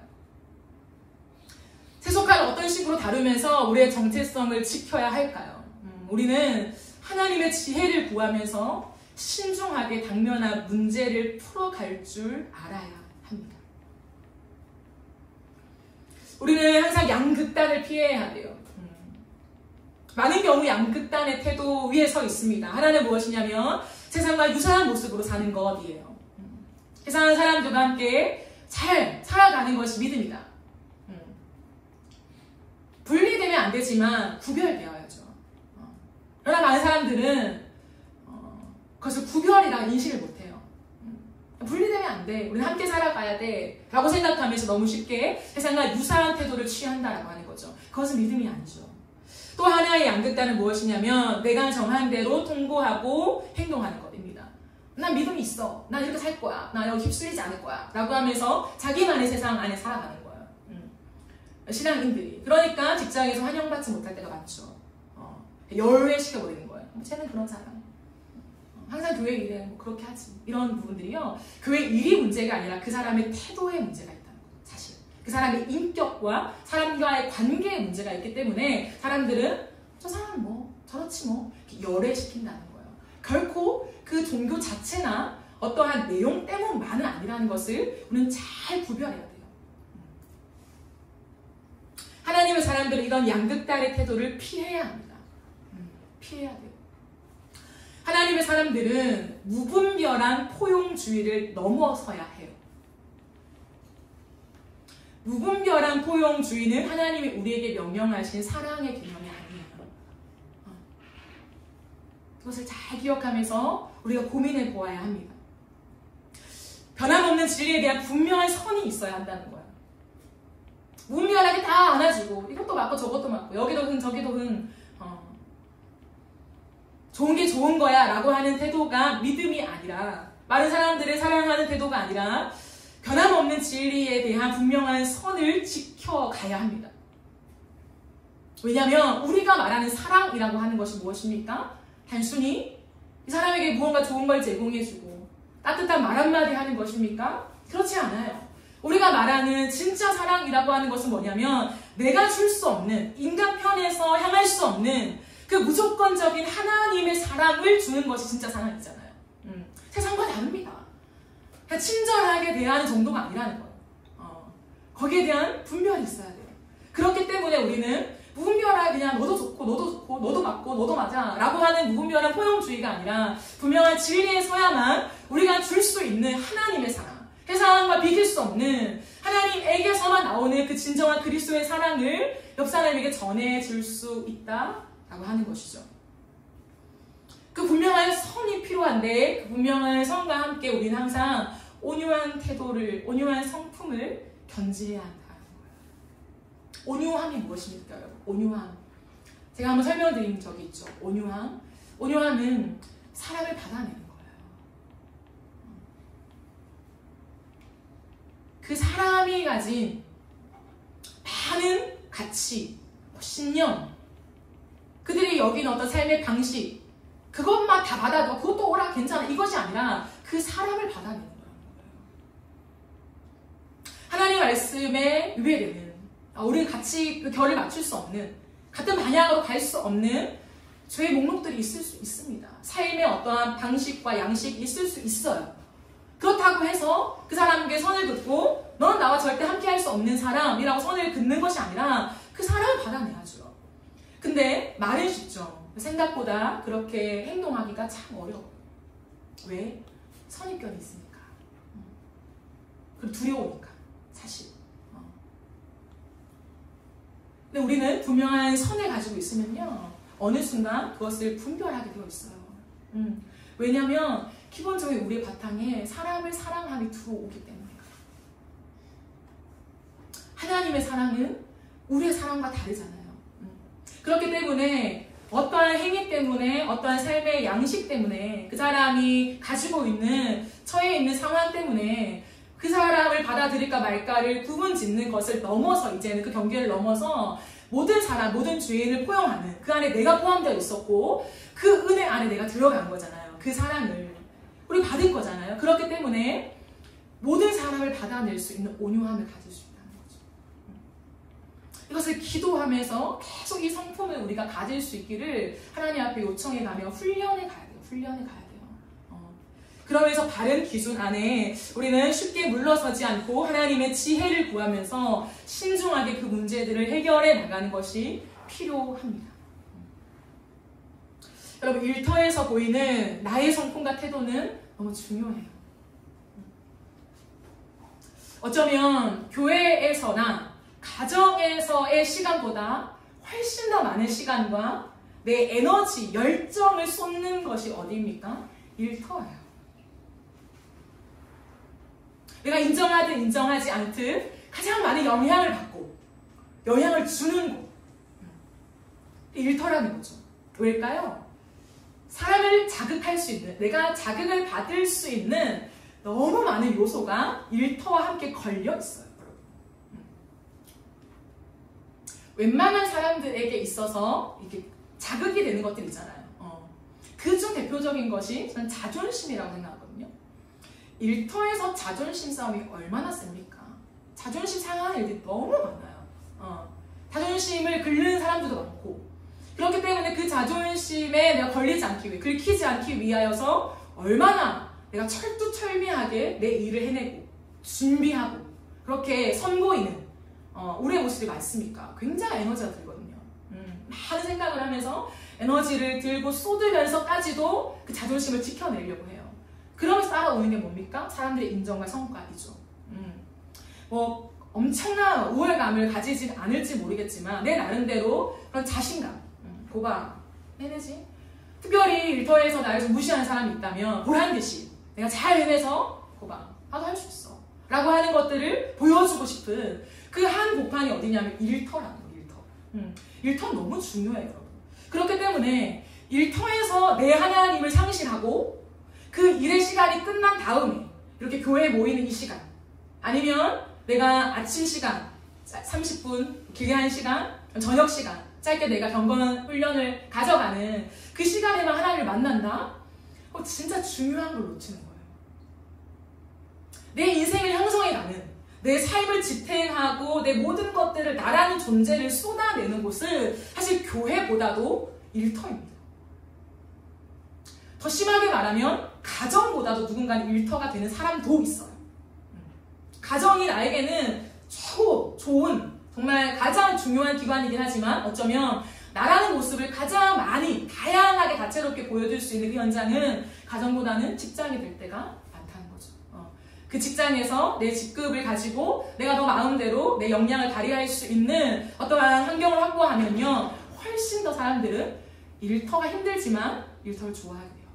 세속화를 어떤 식으로 다루면서 우리의 정체성을 지켜야 할까요? 우리는 하나님의 지혜를 구하면서 신중하게 당면한 문제를 풀어갈 줄 알아야 합니다. 우리는 항상 양극단을 피해야 돼요. 많은 경우 양극단의 태도 위에 서 있습니다. 하나는 무엇이냐면 세상과 유사한 모습으로 사는 것이에요. 세상의 사람들과 함께 잘 살아가는 것이 믿음이다. 분리되면 안 되지만 구별되어야죠. 그러나 많은 사람들은 그것을 구별이라 인식을 못해요. 분리되면 안 돼. 우리는 함께 살아가야 돼. 라고 생각하면서 너무 쉽게 세상과 유사한 태도를 취한다라고 하는 거죠. 그것은 믿음이 아니죠. 또 하나의 양극단은 무엇이냐면 내가 정한 대로 통보하고 행동하는 것입니다. 난 믿음이 있어. 난 이렇게 살 거야. 나 여기 휩쓸리지 않을 거야. 라고 하면서 자기만의 세상 안에 살아가는 거예요. 신앙인들이. 그러니까 직장에서 환영받지 못할 때가 많죠. 열외시켜버리는 거예요. 쟤는 그런 사람. 항상 교회 일에 뭐 그렇게 하지. 이런 부분들이요. 교회 일이 문제가 아니라 그 사람의 태도에 문제가 있다는 거예요. 사실. 그 사람의 인격과 사람과의 관계에 문제가 있기 때문에 사람들은 저 사람은 뭐 저렇지 뭐 열애시킨다는 거예요. 결코 그 종교 자체나 어떠한 내용 때문만은 아니라는 것을 우리는 잘 구별해야 돼요. 하나님의 사람들은 이런 양극단의 태도를 피해야 합니다. 피해야 돼요. 하나님의 사람들은 무분별한 포용주의를 넘어서야 해요. 무분별한 포용주의는 하나님이 우리에게 명령하신 사랑의 개념이 아니에요. 그것을 잘 기억하면서 우리가 고민해 보아야 합니다. 변함없는 진리에 대한 분명한 선이 있어야 한다는 거예요. 무분별하게 다 안아주고 이것도 맞고 저것도 맞고 여기도 흥 저기도 흥 좋은 게 좋은 거야 라고 하는 태도가 믿음이 아니라 많은 사람들을 사랑하는 태도가 아니라 변함없는 진리에 대한 분명한 선을 지켜가야 합니다. 왜냐하면 우리가 말하는 사랑이라고 하는 것이 무엇입니까? 단순히 이 사람에게 무언가 좋은 걸 제공해주고 따뜻한 말 한마디 하는 것입니까? 그렇지 않아요. 우리가 말하는 진짜 사랑이라고 하는 것은 뭐냐면 내가 줄 수 없는 인간 편에서 향할 수 없는 그 무조건적인 하나님의 사랑을 주는 것이 진짜 사랑이잖아요. 세상과 다릅니다. 그냥 친절하게 대하는 정도가 아니라는 거예요. 거기에 대한 분별이 있어야 돼요. 그렇기 때문에 우리는 무분별하게 그냥 너도 좋고 너도 좋고 너도 맞고 너도 맞아 라고 하는 무분별한 포용주의가 아니라 분명한 진리에 서야만 우리가 줄 수 있는 하나님의 사랑, 세상과 비길 수 없는 하나님에게서만 나오는 그 진정한 그리스도의 사랑을 옆 사람에게 전해줄 수 있다라고 하는 것이죠. 그 분명한 선이 필요한데 그 분명한 선과 함께 우리는 항상 온유한 태도를, 온유한 성품을 견지해야 한다는 거예요. 온유함이 무엇입니까, 여러분? 온유함. 제가 한번 설명드린 적이 있죠. 온유함. 온유함은 사람을 받아내는 거예요. 그 사람이 가진 많은 가치, 신념, 그들이 여긴 어떤 삶의 방식, 그것만 다 받아도 그것도 오라 괜찮아 이것이 아니라 그 사람을 받아내는 거예요. 하나님 말씀에 유배되는, 우리는 같이 그 결을 맞출 수 없는, 같은 방향으로 갈 수 없는 죄의 목록들이 있을 수 있습니다. 삶의 어떠한 방식과 양식이 있을 수 있어요. 그렇다고 해서 그 사람에게 선을 긋고 너는 나와 절대 함께 할 수 없는 사람이라고 선을 긋는 것이 아니라 그 사람을 받아내야죠. 근데 말은 쉽죠. 생각보다 그렇게 행동하기가 참 어려워요. 왜? 선입견이 있으니까. 그리고 두려우니까. 사실. 근데 우리는 분명한 선을 가지고 있으면요, 어느 순간 그것을 분별하게 되어 있어요. 왜냐하면 기본적인 우리의 바탕에 사람을 사랑함이 들어오기 때문에. 하나님의 사랑은 우리의 사랑과 다르잖아요. 그렇기 때문에 어떠한 행위 때문에, 어떠한 삶의 양식 때문에, 그 사람이 가지고 있는, 처해 있는 상황 때문에 그 사람을 받아들일까 말까를 구분짓는 것을 넘어서, 이제는 그 경계를 넘어서 모든 사람, 모든 주인을 포용하는, 그 안에 내가 포함되어 있었고 그 은혜 안에 내가 들어간 거잖아요. 그 사랑을 우리 받을 거잖아요. 그렇기 때문에 모든 사람을 받아낼 수 있는 온유함을 가질 수 있다는 거죠. 이것을 기도하면서 계속 이 성품을 우리가 가질 수 있기를 하나님 앞에 요청해 가며 훈련해 가야 돼요. 훈련해 가야 돼요. 그러면서 바른 기준 안에 우리는 쉽게 물러서지 않고 하나님의 지혜를 구하면서 신중하게 그 문제들을 해결해 나가는 것이 필요합니다. 여러분, 일터에서 보이는 나의 성품과 태도는 너무 중요해요. 어쩌면 교회에서나 가정에서의 시간보다 훨씬 더 많은 시간과 내 에너지, 열정을 쏟는 것이 어디입니까? 일터예요. 내가 인정하든 인정하지 않든 가장 많은 영향을 받고 영향을 주는 곳, 일터라는 거죠. 왜일까요? 사람을 자극할 수 있는, 내가 자극을 받을 수 있는 너무 많은 요소가 일터와 함께 걸려 있어요. 웬만한 사람들에게 있어서 이렇게 자극이 되는 것들 있잖아요. 그중 대표적인 것이 저는 자존심이라고 생각하거든요. 일터에서 자존심 싸움이 얼마나 셉니까? 자존심 상하는 일들이 너무 많아요. 자존심을 긁는 사람들도 많고, 그렇기 때문에 그 자존심에 내가 걸리지 않기 위해, 긁히지 않기 위하여서 얼마나 내가 철두철미하게 내 일을 해내고 준비하고 그렇게 선보이는 우리의 모습이 많습니까? 굉장히 에너지가 들거든요. 많은 생각을 하면서 에너지를 들고 쏟으면서까지도 그 자존심을 지켜내려고 해요. 그러면서 따라오는 게 뭡니까? 사람들의 인정과 성과이죠. 뭐 엄청난 우월감을 가지진 않을지 모르겠지만 내 나름대로 그런 자신감, 보봐, 해내지? 특별히 일터에서 나를 좀 무시하는 사람이 있다면 보란듯이 내가 잘 해내서 보봐, 나도 할 수 있어 라고 하는 것들을 보여주고 싶은 그 한 복판이 어디냐면 일터라는 거예요. 일터는 너무 중요해요, 여러분. 그렇기 때문에 일터에서 내 하나님을 상실하고 그 일의 시간이 끝난 다음에 이렇게 교회에 모이는 이 시간, 아니면 내가 아침 시간 30분, 길게 한 시간, 저녁 시간, 짧게 내가 경건 훈련을 가져가는 그 시간에만 하나님을 만난다? 진짜 중요한 걸 놓치는 거예요. 내 인생을 형성해가는, 내 삶을 지탱하고 내 모든 것들을, 나라는 존재를 쏟아내는 곳은 사실 교회보다도 일터입니다. 더 심하게 말하면 가정보다도 누군가는 일터가 되는 사람도 있어요. 가정이 나에게는 최고 좋은 정말 가장 중요한 기관이긴 하지만 어쩌면 나라는 모습을 가장 많이 다양하게 다채롭게 보여줄 수 있는 그 현장은 가정보다는 직장이 될 때가 많다는 거죠. 그 직장에서 내 직급을 가지고 내가 더 마음대로 내 역량을 발휘할 수 있는 어떠한 환경을 확보하면요 훨씬 더 사람들은 일터가 힘들지만 일터를 좋아하게 돼요.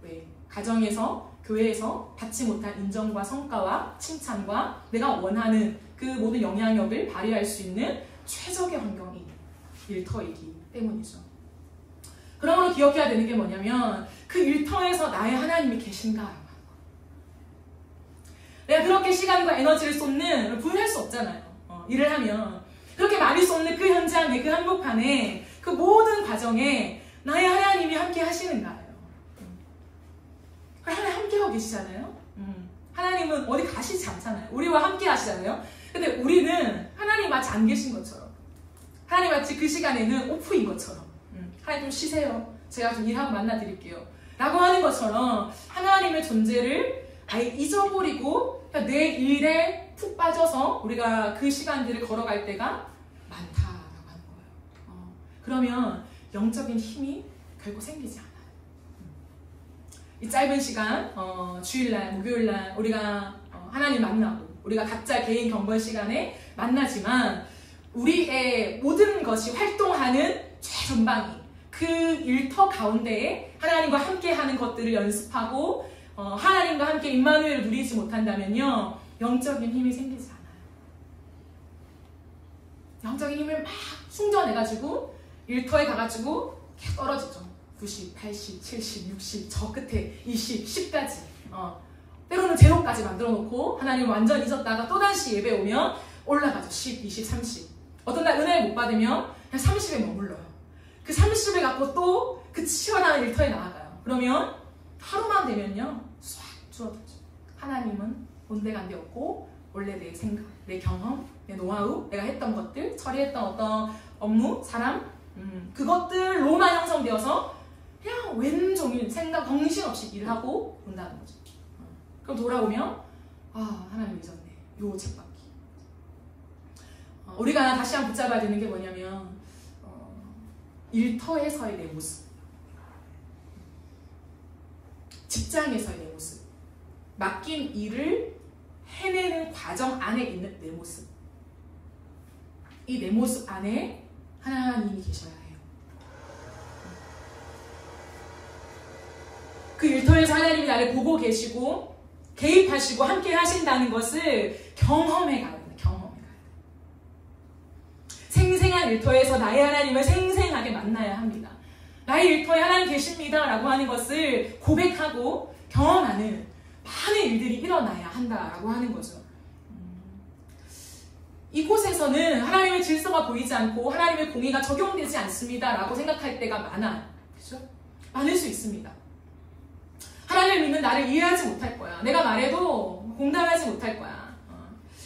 왜? 가정에서 교회에서 받지 못한 인정과 성과와 칭찬과 내가 원하는 그 모든 영향력을 발휘할 수 있는 최적의 환경이 일터이기 때문이죠. 그러므로 기억해야 되는 게 뭐냐면 그 일터에서 나의 하나님이 계신가? 내가 그렇게 시간과 에너지를 쏟는 부인할 수 없잖아요. 일을 하면 그렇게 많이 쏟는 그 현장에 그 한복판에 그 모든 과정에 나의 하나님이 함께 하시는가요? 하나님 함께하고 계시잖아요. 하나님은 어디 가시지 않잖아요. 우리와 함께 하시잖아요. 근데 우리는 하나님 마치 안 계신 것처럼 하나님 마치 그 시간에는 오프인 것처럼 하나님 좀 쉬세요. 제가 좀 일하고 만나드릴게요. 라고 하는 것처럼 하나님의 존재를 아예 잊어버리고 내 일에 푹 빠져서 우리가 그 시간들을 걸어갈 때가 많다라고 하는 거예요. 그러면 영적인 힘이 결국 생기지 않아요. 이 짧은 시간, 주일날, 목요일날 우리가 하나님 만나고 우리가 각자 개인 경건 시간에 만나지만 우리의 모든 것이 활동하는 최전방이 그 일터 가운데에 하나님과 함께하는 것들을 연습하고 하나님과 함께 임마누엘을 누리지 못한다면요 영적인 힘이 생기지 않아요. 영적인 힘을 막 충전해가지고 일터에 가가지고 계속 떨어지죠. 90, 80, 70, 60, 저 끝에 20, 10까지 때로는 제로까지 만들어 놓고 하나님 완전 잊었다가 또다시 예배 오면 올라가죠. 10, 20, 30 어떤 날 은혜를 못 받으면 그냥 30에 머물러요. 그 30을 갖고 또 그 치열한 일터에 나아가요. 그러면 하루만 되면요 싹 줄어들죠. 하나님은 온데간데 없고 원래 내 생각, 내 경험, 내 노하우, 내가 했던 것들, 처리했던 어떤 업무, 사람 그것들로만 형성되어서 그냥 왼종일 생각 정신없이 일을 하고 온다는 거죠. 그럼 돌아오면 하나님 잊었네. 요 책받기. 우리가 다시 한번 붙잡아야 되는 게 뭐냐면 일터에서의 내 모습, 직장에서의 내 모습, 맡긴 일을 해내는 과정 안에 있는 내 모습, 이 내 모습 안에 하나님이 계셔야 해요. 그 일터에서 하나님이 나를 보고 계시고 개입하시고 함께 하신다는 것을 경험해 가야 됩니다. 경험해 가야 돼요. 생생한 일터에서 나의 하나님을 생생하게 만나야 합니다. 나의 일터에 하나님 계십니다 라고 하는 것을 고백하고 경험하는 많은 일들이 일어나야 한다라고 하는 거죠. 이곳에서는 하나님의 질서가 보이지 않고 하나님의 공의가 적용되지 않습니다 라고 생각할 때가 많아요. 그죠? 많을 수 있습니다. 하나님을 믿는 나를 이해하지 못할 거야. 내가 말해도 공감하지 못할 거야.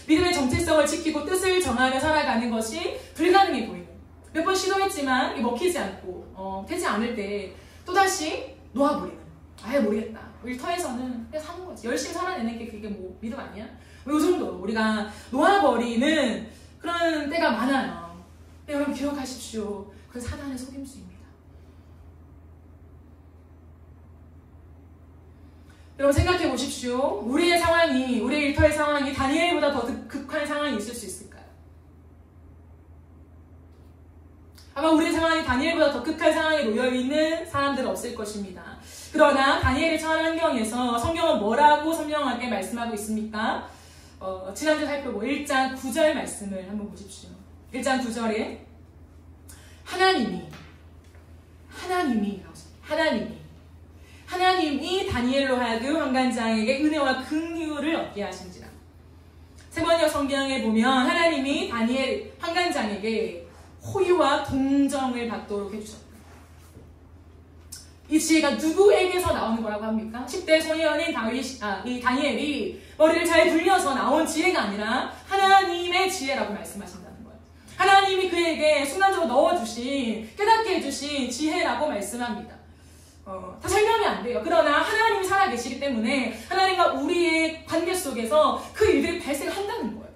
믿음의 정체성을 지키고 뜻을 정하며 살아가는 것이 불가능해 보이는. 몇 번 시도했지만 먹히지 않고 되지 않을 때 또다시 놓아버리는. 아예 모르겠다. 일터에서는 그냥 사는 거지. 열심히 살아내는 게 그게 뭐 믿음 아니야? 요 정도로 우리가 놓아버리는 그런 때가 많아요. 근데 여러분 기억하십시오. 그건 사단의 속임수입니다. 여러분 생각해 보십시오. 우리의 상황이, 우리의 일터의 상황이 다니엘보다 더 극한 상황이 있을 수 있을까요? 아마 우리의 상황이 다니엘보다 더 극한 상황에 놓여있는 사람들은 없을 것입니다. 그러나 다니엘의 처한 환경에서 성경은 뭐라고 선명하게 말씀하고 있습니까? 지난주에 살펴본 1장 9절 말씀을 한번 보십시오. 1장 9절에 하나님이 다니엘로 하여금 환관장에게 은혜와 긍휼을 얻게 하신지라. 세 번역 성경에 보면 하나님이 다니엘 환관장에게 호의와 동정을 받도록 해주셨다. 이 지혜가 누구에게서 나오는 거라고 합니까? 10대 소년인 이 다니엘이 머리를 잘 굴려서 나온 지혜가 아니라 하나님의 지혜라고 말씀하신다는 거예요. 하나님이 그에게 순간적으로 넣어주신, 깨닫게 해주신 지혜라고 말씀합니다. 다 설명이 안 돼요. 그러나 하나님이 살아계시기 때문에 하나님과 우리의 관계 속에서 그 일들이 발생한다는 거예요.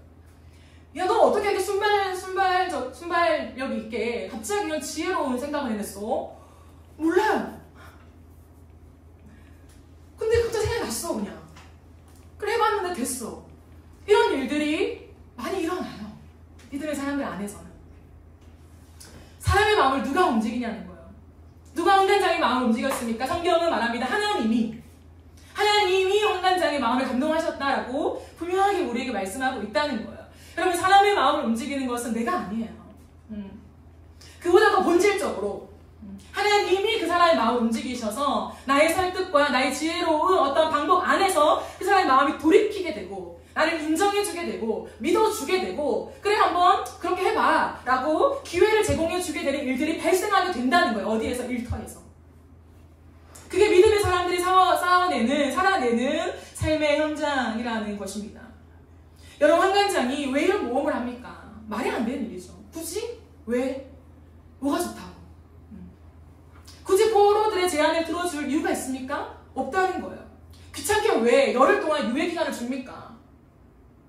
야, 너 어떻게 이렇게 순발력 있게 갑자기 이런 지혜로운 생각을 해냈어? 몰라요. 근데 갑자기 생각이 났어, 그냥. 그래, 해봤는데 됐어. 이런 일들이 많이 일어나요. 믿음의 사람들 안에서는. 사람의 마음을 누가 움직이냐는 거예요. 누가 홍단장의 마음을 움직였습니까? 성경은 말합니다. 하나님이 홍단장의 마음을 감동하셨다라고 분명하게 우리에게 말씀하고 있다는 거예요. 여러분, 사람의 마음을 움직이는 것은 내가 아니에요. 그보다 더 본질적으로 하나님이 그 사람의 마음을 움직이셔서 나의 설득과 나의 지혜로운 어떤 방법 안에서 그 사람의 마음이 돌이키게 되고 나를 인정해주게 되고 믿어주게 되고 그래 한번 그렇게 해봐 라고 기회를 제공해주게 되는 일들이 발생하게 된다는 거예요. 어디에서? 일터에서. 그게 믿음의 사람들이 살아내는 삶의 현장이라는 것입니다. 여러분, 한간장이 왜 이런 모험을 합니까? 말이 안 되는 일이죠. 굳이? 왜? 뭐가 좋다고? 굳이 포로들의 제안을 들어줄 이유가 있습니까? 없다는 거예요. 귀찮게 왜 열흘 동안 유예기간을 줍니까?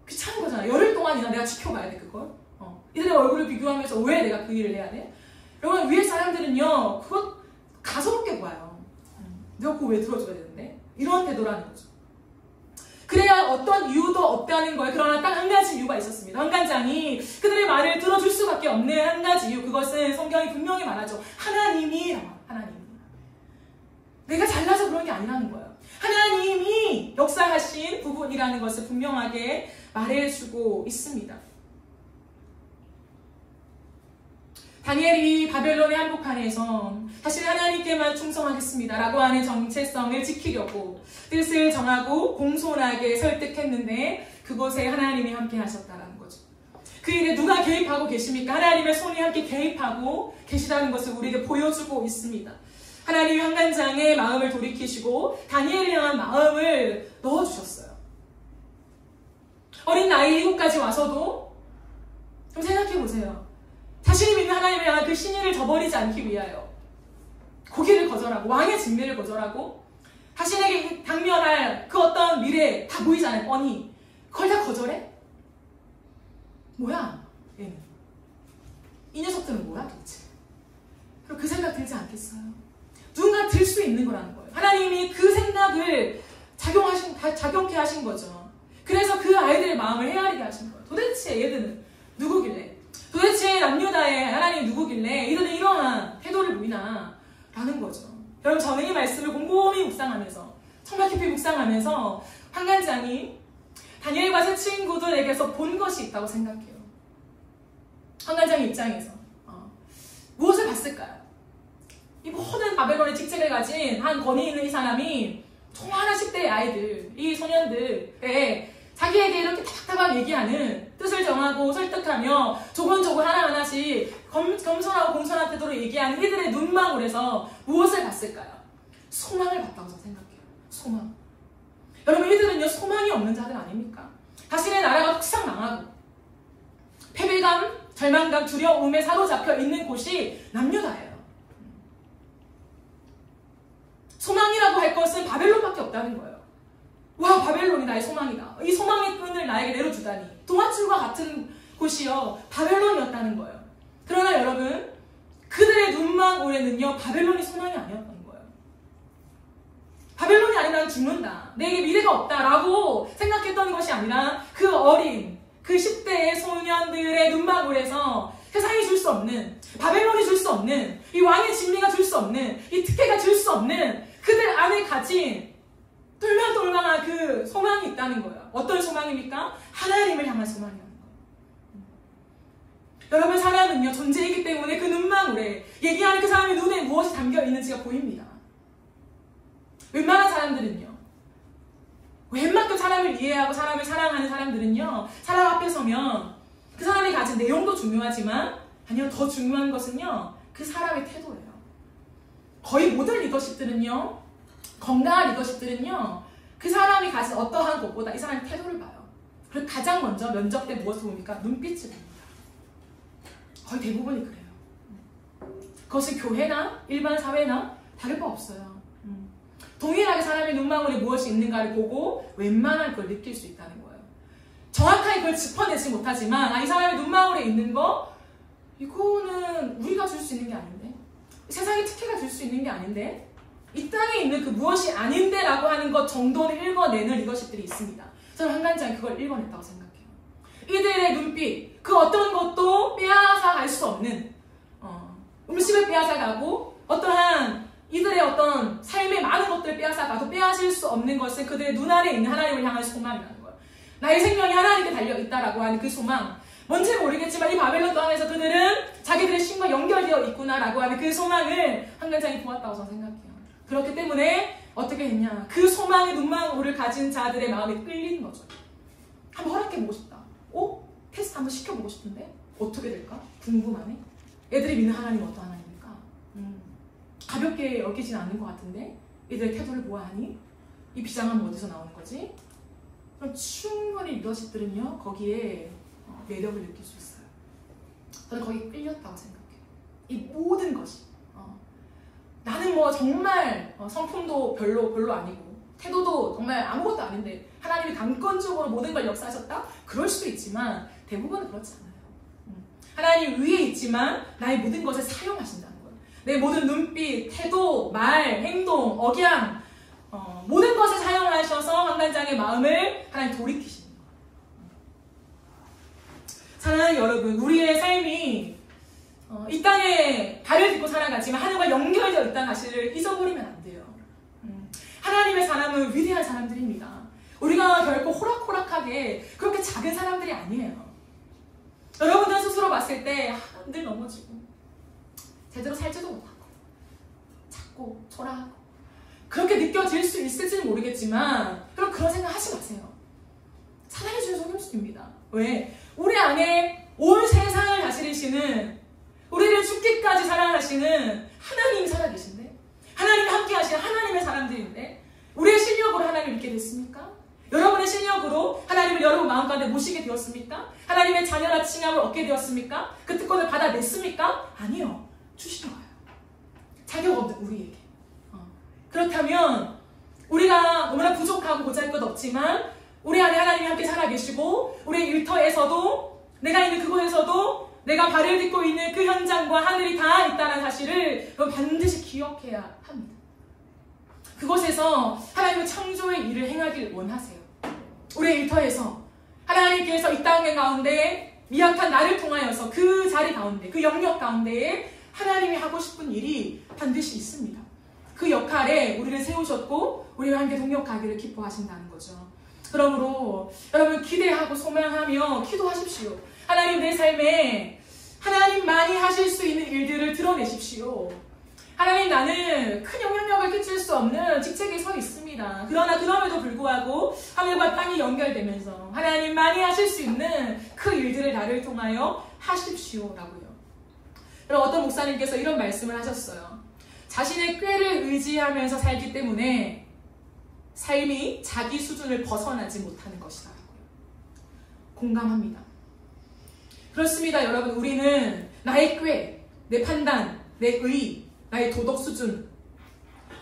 귀찮은 거잖아. 열흘 동안이나 내가 지켜봐야 돼, 그걸. 이들의 얼굴을 비교하면서 왜 내가 그 일을 해야 돼? 여러분, 위에 사람들은요, 그거 가소롭게 봐요. 내가 그거 왜 들어줘야 되는데? 이런 태도라는 거죠. 그래야 어떤 이유도 없다는 거예요. 그러나 딱 한 가지 이유가 있었습니다. 한간장이 그들의 말을 들어줄 수밖에 없는 한 가지 이유. 그것은 성경이 분명히 말하죠. 하나님이. 내가 잘나서 그런 게 아니라는 거예요. 하나님이 역사하신 부분이라는 것을 분명하게 말해주고 있습니다. 다니엘이 바벨론의 한복판에서 다시 하나님께만 충성하겠습니다 라고 하는 정체성을 지키려고 뜻을 정하고 공손하게 설득했는데 그곳에 하나님이 함께 하셨다는 거죠. 그 일에 누가 개입하고 계십니까? 하나님의 손이 함께 개입하고 계시다는 것을 우리에게 보여주고 있습니다. 하나님이 한간장의 마음을 돌이키시고 다니엘을 향한 마음을 넣어주셨어요. 어린 나이 이곳까지 와서도 좀 생각해보세요. 자신이 믿는 하나님을 향한 그 신의를 저버리지 않기 위하여 고기를 거절하고 왕의 진미를 거절하고 자신에게 당면할 그 어떤 미래 다 보이잖아요. 뻔히. 그걸 다 거절해? 뭐야? 얘는. 이 녀석들은 뭐야 도대체? 그럼 그 생각 들지 않겠어요? 누군가 들 수 있는 거라는 거예요. 하나님이 그 생각을 작용케 하신 거죠. 그래서 그 아이들의 마음을 헤아리게 하신 거예요. 도대체 얘들은 누구길래? 도대체 남유다의 하나님이 누구길래 이들은 이러한 태도를 보이나? 라는 거죠. 여러분, 저는 이 말씀을 곰곰이 묵상하면서 정말 깊이 묵상하면서 한간장이 다니엘과 세 친구들에게서 본 것이 있다고 생각해요. 한간장 입장에서 무엇을 봤을까요? 이 모든 바벨론의 직책을 가진 한 권위 있는 이 사람이 조그마한 10대의 아이들, 이 소년들의 자기에게 이렇게 답답하게 얘기하는 뜻을 정하고 설득하며 조곤조곤 하나하나씩 겸손하고 공손한 태도로 얘기하는 이들의 눈망울에서 무엇을 봤을까요? 소망을 봤다고 저는 생각해요. 소망. 여러분, 이들은요 소망이 없는 자들 아닙니까? 자신의 나라가 뚝싹 망하고 패배감, 절망감, 두려움에 사로잡혀 있는 곳이 남유다예요. 소망이라고 할 것은 바벨론밖에 없다는 거예요. 와, 바벨론이 나의 소망이다. 이 소망의 끈을 나에게 내려주다니. 동아줄과 같은 곳이요 바벨론이었다는 거예요. 그러나 여러분, 그들의 눈망울에는요 바벨론이 소망이 아니었던 거예요. 바벨론이 아니면 죽는다, 내게 미래가 없다라고 생각했던 것이 아니라 그 어린, 그 10대의 소년들의 눈망울에서 세상이 줄 수 없는, 바벨론이 줄 수 없는, 이 왕의 진미가 줄 수 없는, 이 특혜가 줄 수 없는 그들 안에 가진 똘망똘망한 그 소망이 있다는 거예요. 어떤 소망입니까? 하나님을 향한 소망이라는 거예요. 여러분, 사람은요 존재이기 때문에 그 눈망울에 얘기하는 그 사람의 눈에 무엇이 담겨 있는지가 보입니다. 웬만한 사람들은요, 웬만큼 사람을 이해하고 사람을 사랑하는 사람들은요, 사람 앞에 서면 그 사람이 가진 내용도 중요하지만 아니요, 더 중요한 것은요 그 사람의 태도예요. 거의 모든 리더십들은요, 건강한 리더십들은요 그 사람이 가진 어떠한 것보다 이 사람의 태도를 봐요. 그리고 가장 먼저 면접 때 무엇을 봅니까? 눈빛을 봅니다. 거의 대부분이 그래요. 그것이 교회나 일반 사회나 다를 바 없어요. 동일하게 사람의 눈망울에 무엇이 있는가를 보고 웬만한 걸 느낄 수 있다는 거예요. 정확하게 그걸 짚어내지 못하지만 이 사람의 눈망울에 있는 거 이거는 우리가 줄 수 있는 게 아닌데, 세상의 특혜가 줄 수 있는 게 아닌데, 이 땅에 있는 그 무엇이 아닌데 라고 하는 것 정도는 읽어내는 리더십들이 있습니다. 저는 한간장이 그걸 읽어냈다고 생각해요. 이들의 눈빛, 그 어떤 것도 빼앗아 갈 수 없는, 음식을 빼앗아 가고 어떠한 이들의 어떤 삶의 많은 것들을 빼앗아 가도 빼앗을 수 없는 것은 그들의 눈 안에 있는 하나님을 향한 소망이라는 거예요. 나의 생명이 하나님께 달려있다라고 하는 그 소망, 뭔지 모르겠지만 이 바벨론 땅에서 그들은 자기들의 신과 연결되어 있구나라고 하는 그 소망을 한간장이 보았다고 저는 생각해요. 그렇기 때문에 어떻게 했냐, 그 소망의 눈망울을 가진 자들의 마음이 끌리는 거죠. 한번 허락해보고 싶다. 테스트 한번 시켜보고 싶은데 어떻게 될까? 궁금하네. 애들이 믿는 하나님은 어떤 하나님일까? 가볍게 여기진 않는 것 같은데 이들의 태도를 보아하니 이 비장함은 어디서 나오는 거지? 그럼 충분히 리더십들은요 거기에 매력을 느낄 수 있어요. 저는 거기에 끌렸다고 생각해요. 이 모든 것이 나는 뭐 정말 성품도 별로 아니고 태도도 정말 아무것도 아닌데 하나님이 강권적으로 모든 걸 역사하셨다? 그럴 수도 있지만 대부분은 그렇지 않아요. 하나님 위에 있지만 나의 모든 것을 사용하신다는 거예요. 내 모든 눈빛, 태도, 말, 행동, 억양 모든 것을 사용하셔서 한간장의 마음을 하나님 돌이키시는 거예요. 사랑하는 여러분, 우리의 삶이 이 땅에 발을 딛고 살아가지만 하늘과 연결되어 있다는 사실을 잊어버리면 안 돼요. 하나님의 사람은 위대한 사람들입니다. 우리가 결코 호락호락하게 그렇게 작은 사람들이 아니에요. 여러분들 스스로 봤을 때 늘 넘어지고 제대로 살지도 못하고 작고 초라하고 그렇게 느껴질 수 있을지는 모르겠지만 그럼 그런 생각 하지 마세요. 사랑해 주는 속임수입니다. 왜? 우리 안에 온 세상을 다스리시는, 우리를 죽기까지 사랑하시는 하나님이 살아계신데, 하나님이 함께 하시는 하나님의 사람들인데 우리의 실력으로 하나님을 믿게 됐습니까? 여러분의 실력으로 하나님을 여러분 마음 가운데 모시게 되었습니까? 하나님의 자녀라 칭함을 얻게 되었습니까? 그 특권을 받아냈습니까? 아니요. 주신 거예요. 자격 없는 우리에게. 그렇다면 우리가 너무나 부족하고 보잘것없지만 우리 안에 하나님이 함께 살아계시고 우리의 일터에서도, 내가 있는 그곳에서도 내가 발을 딛고 있는 그 현장과 하늘이 다 있다는 사실을 반드시 기억해야 합니다. 그곳에서 하나님은 창조의 일을 행하길 원하세요. 우리의 일터에서 하나님께서 이 땅 가운데 미약한 나를 통하여서 그 자리 가운데, 그 영역 가운데에 하나님이 하고 싶은 일이 반드시 있습니다. 그 역할에 우리를 세우셨고 우리와 함께 동역하기를 기뻐하신다는 거죠. 그러므로 여러분 기대하고 소망하며 기도하십시오. 하나님 내 삶에 하나님만이 하실 수 있는 일들을 드러내십시오. 하나님, 나는 큰 영향력을 끼칠 수 없는 직책에 서 있습니다. 그러나 그럼에도 불구하고 하늘과 땅이 연결되면서 하나님만이 하실 수 있는 그 일들을 나를 통하여 하십시오라고요. 그럼 어떤 목사님께서 이런 말씀을 하셨어요. 자신의 꾀를 의지하면서 살기 때문에 삶이 자기 수준을 벗어나지 못하는 것이라고요. 공감합니다. 그렇습니다, 여러분. 우리는 나의 꾀, 내 판단, 내 의, 나의 도덕 수준,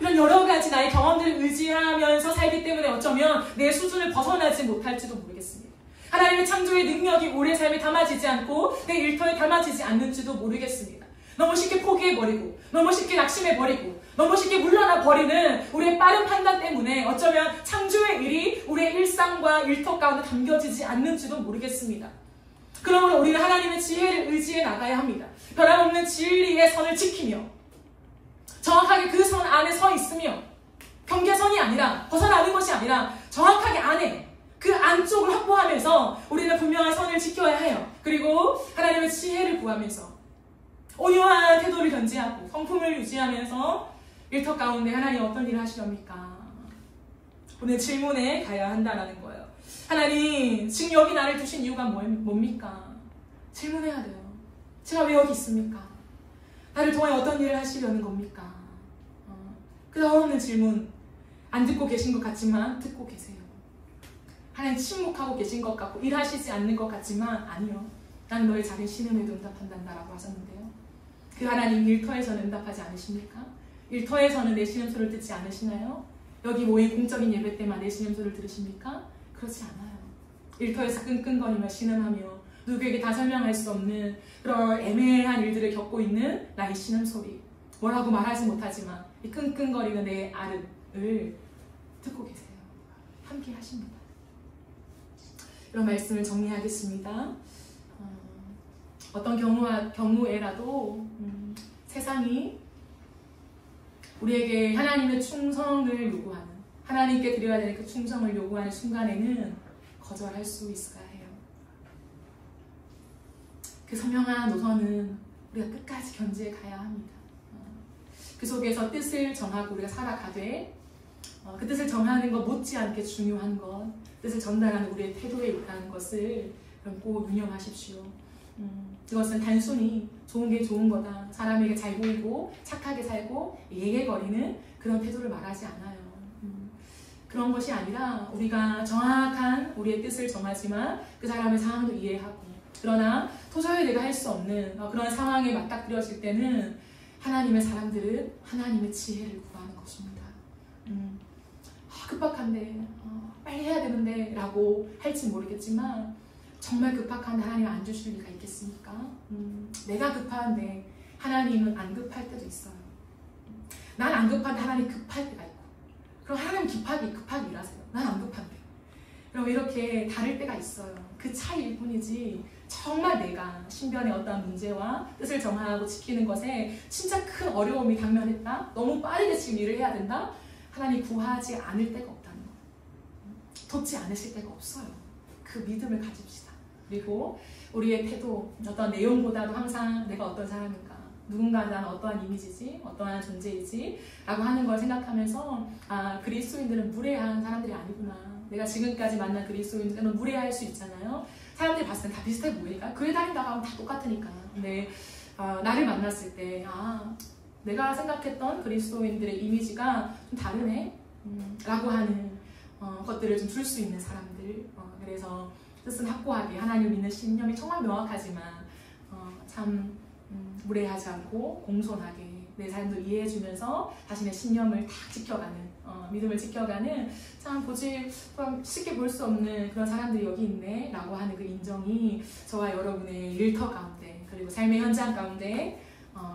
이런 여러 가지 나의 경험들을 의지하면서 살기 때문에 어쩌면 내 수준을 벗어나지 못할지도 모르겠습니다. 하나님의 창조의 능력이 우리의 삶에 담아지지 않고 내 일터에 담아지지 않는지도 모르겠습니다. 너무 쉽게 포기해버리고, 너무 쉽게 낙심해버리고, 너무 쉽게 물러나버리는 우리의 빠른 판단 때문에 어쩌면 창조의 일이 우리의 일상과 일터 가운데 담겨지지 않는지도 모르겠습니다. 그러므로 우리는 하나님의 지혜를 의지해 나가야 합니다. 변함없는 진리의 선을 지키며 정확하게 그 선 안에 서 있으며, 경계선이 아니라, 벗어나는 것이 아니라 정확하게 안에 그 안쪽을 확보하면서 우리는 분명한 선을 지켜야 해요. 그리고 하나님의 지혜를 구하면서 온유한 태도를 견지하고 성품을 유지하면서 일터 가운데 하나님 어떤 일을 하시렵니까? 오늘 질문에 가야 한다는 거예요. 하나님, 지금 여기 나를 두신 이유가 뭡니까? 질문해야 돼요. 제가 왜 여기 있습니까? 나를 통해 어떤 일을 하시려는 겁니까? 끝 없는 질문. 안 듣고 계신 것 같지만 듣고 계세요. 하나님 침묵하고 계신 것 같고 일하시지 않는 것 같지만 아니요. 나는 너의 작은 신음에도 응답한단다라고 하셨는데요. 그 하나님 일터에서는 응답하지 않으십니까? 일터에서는 내 신음소리를 듣지 않으시나요? 여기 모인 공적인 예배 때만 내 신음소리를 들으십니까? 그렇지 않아요. 일터에서 끙끙거리며 신음하며 누구에게 다 설명할 수 없는 그런 애매한 일들을 겪고 있는 나의 신음소리, 뭐라고 말하지 못하지만 이 끙끙거리는 내 아름을 듣고 계세요. 함께 하십니다. 이런 말씀을 정리하겠습니다. 어떤 경우에라도 세상이 우리에게 하나님의 충성을 요구하는, 하나님께 드려야 되는 그 충성을 요구하는 순간에는 거절할 수 있어야 해요. 그 선명한 노선은 우리가 끝까지 견지해 가야 합니다. 그 속에서 뜻을 정하고 우리가 살아가되 그 뜻을 정하는 것 못지않게 중요한 것, 뜻을 전달하는 우리의 태도에 있다는 것을 꼭 유념하십시오. 그것은 단순히 좋은 게 좋은 거다, 사람에게 잘 보이고 착하게 살고 예예거리는 그런 태도를 말하지 않아요. 그런 것이 아니라 우리가 정확한 우리의 뜻을 정하지만 그 사람의 상황도 이해하고, 그러나 도저히 내가 할 수 없는 그런 상황에 맞닥뜨려질 때는 하나님의 사람들은 하나님의 지혜를 구하는 것입니다. 급박한데 빨리 해야 되는데 라고 할지 모르겠지만 정말 급박한데 하나님 안 주실 리가 있겠습니까? 내가 급한데 하나님은 안 급할 때도 있어요. 난 안 급한데 하나님 급할 때가 있고, 그럼 하나님 급하게 일하세요. 난 안 급한데. 그럼 이렇게 다를 때가 있어요. 그 차이일 뿐이지 정말 내가 신변의 어떠한 문제와 뜻을 정하고 지키는 것에 진짜 큰 어려움이 당면했다, 너무 빠르게 지금 일을 해야 된다, 하나님 구하지 않을 때가 없다는 거예요. 돕지 않으실 때가 없어요. 그 믿음을 가집시다. 그리고 우리의 태도, 어떤 내용보다도 항상 내가 어떤 사람인가, 누군가 나는 어떠한 이미지지, 어떠한 존재이지 라고 하는 걸 생각하면서 그리스도인들은 무례한 사람들이 아니구나, 내가 지금까지 만난 그리스도인들은 무례할 수 있잖아요. 사람들이 봤을 땐 다 비슷해 보이니까, 교회 다닌다고 하면 다 똑같으니까. 근데 나를 만났을 때 내가 생각했던 그리스도인들의 이미지가 좀 다르네 라고 하는 것들을 좀 줄 수 있는 사람들. 그래서 뜻은 확고하게 하나님을 믿는 신념이 정말 명확하지만 참 무례하지 않고 공손하게 내 삶도 이해해주면서 자신의 신념을 다 지켜가는, 믿음을 지켜가는, 참 쉽게 볼 수 없는 그런 사람들이 여기 있네 라고 하는 그 인정이 저와 여러분의 일터 가운데, 그리고 삶의 현장 가운데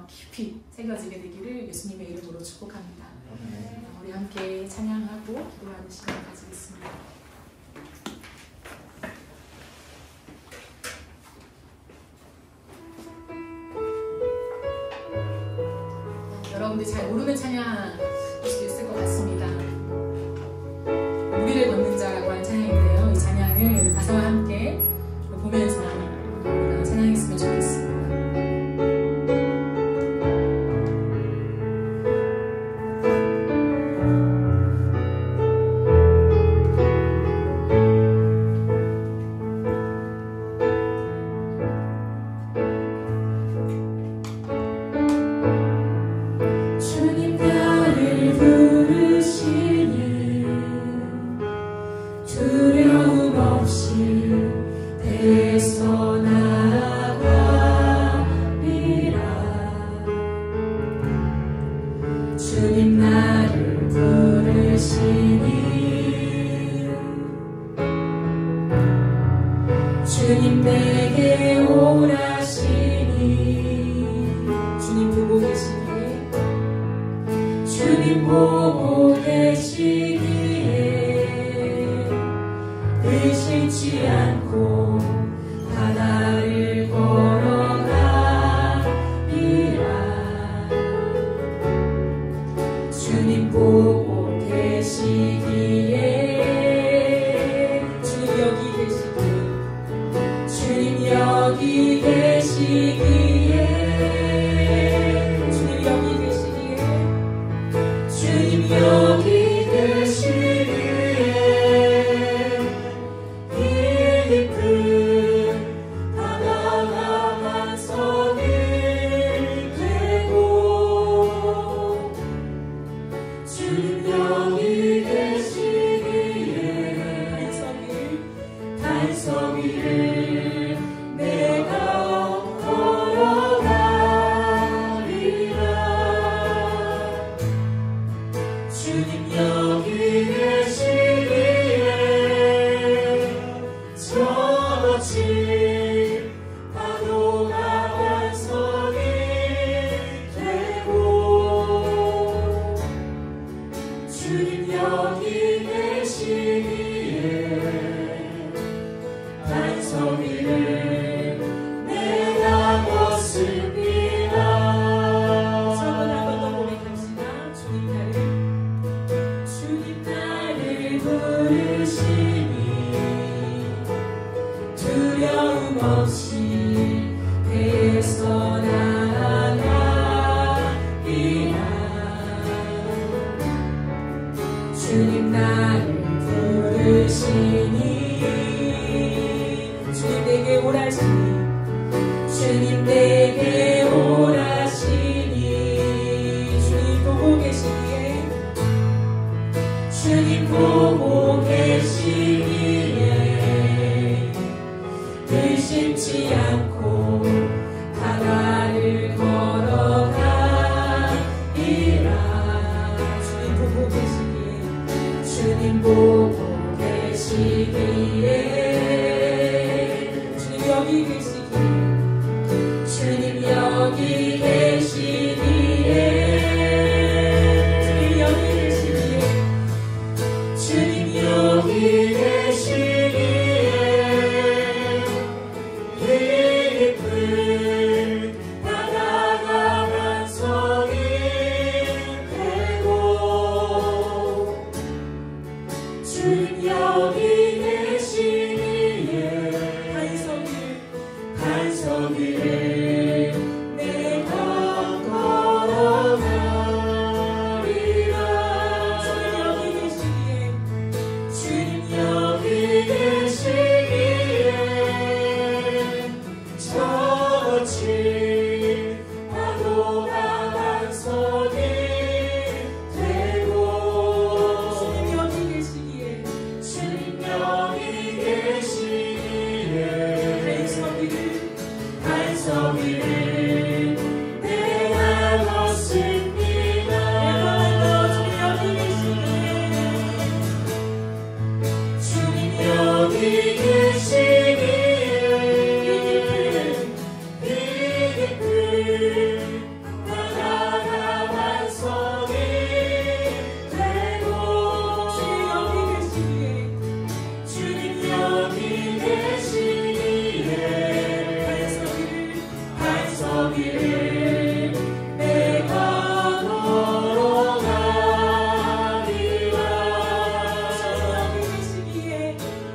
깊이 새겨지게 되기를 예수님의 이름으로 축복합니다. 우리 함께 찬양하고 기도하는 시간을 가지겠습니다. 여러분들이 잘 모르는 찬양일 수도 있을 것 같습니다. 무리를 걷는 자라고 하는 찬양인데요, 이 찬양을 가사와 함께 보면서 우리가 찬양했으면 좋겠습니다. 주님 내게 오라시니 주님 보고 계시기에 주님 보고 계시기에 의심치 않고 바다를 걸어가리라. 주님 보고 계시기에 여기 계시기에 주님 여기 계시기에 주님 여기 계시기에 깊은 바다가 반석이 되고 주님 여기 계시기에 주님 나를 부르시니 주님 내게 오라시니 주님 내게 오라시니 주님 보고 계시기에 주님 보고 계시기에 의심치 않고 바다를 걸어가리라. 주님 보고 계시기에 주님 보고 계시기에 주님 여기 계시기에 주님 여기 계시기에 주님 여기 계시기에 주님 여기 계시기에 깊은 바다가 반석이 되고 주님 여기 계시기에 반석 위를 내가 걸어가리라. 주님 여기 계시기에 주님 여기 계시기에 저거친 파도가 반석이 되고 주님 여기 계시기에 주님 여기 계시기에 반석 위를 내가 걷습니다. 주님 여기 계시기에 주님 여기 계시기에 이 깊은 바다가 반석이 되고 주님 여기 계시기에 주님 여기 계시기에 반석 위를 내가 걸어가리라.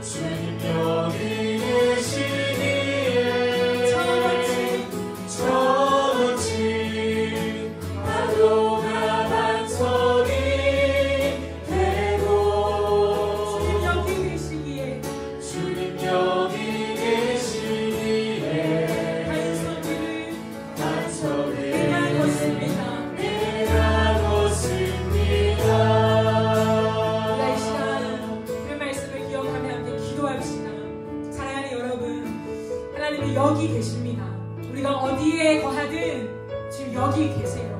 주님 여기 계시기에 저거친 파도가 반석이 되고 주님 여기 계시기에 반석 위를 내가 걷습니다. 우리가 이 시간 그 말씀을 기억하며 함께 기도합시다. 사랑하는 여러분, 하나님이 여기 계십니다. 우리가 어디에 거하든 지금 여기 계세요.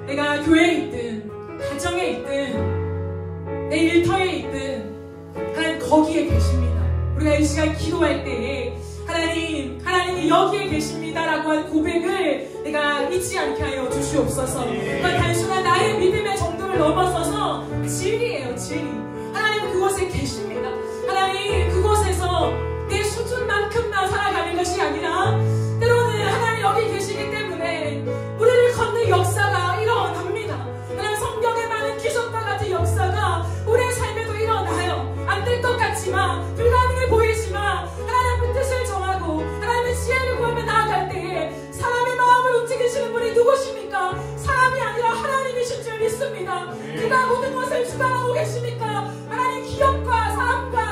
내가 교회에 있든 가정에 있든 내 일터에 있든 하나님 거기에 계십니다. 우리가 이 시간 기도할 때에 하나님이 여기에 계십니다라고 한 고백을 내가 잊지 않게 하여 주시옵소서. 그건 단순한 나의 믿음의 정도를 넘어서서 진리예요, 진리. 하나님 그곳에 계십니다. 하나님 그곳에서 내 수준만큼만 살아가는 것이 아니라 때로는 하나님 여기 계시기 때문에 우리를 걷는 역사가 일어납니다. 하나님 성경에 많은 기적과 같은 역사가 우리의 삶에도 일어나요. 안 될 것 같지만 불가능해 보이지만 하나님의 뜻을 정하고 하나님의 지혜를 구하며 나아갈 때에 사람의 마음을 움직이시는 분이 누구십니까? 사람이 아니라 하나님이신 줄 믿습니다. 그가 모든 것을 주관하고 계시니까 하나님 기업과 사람과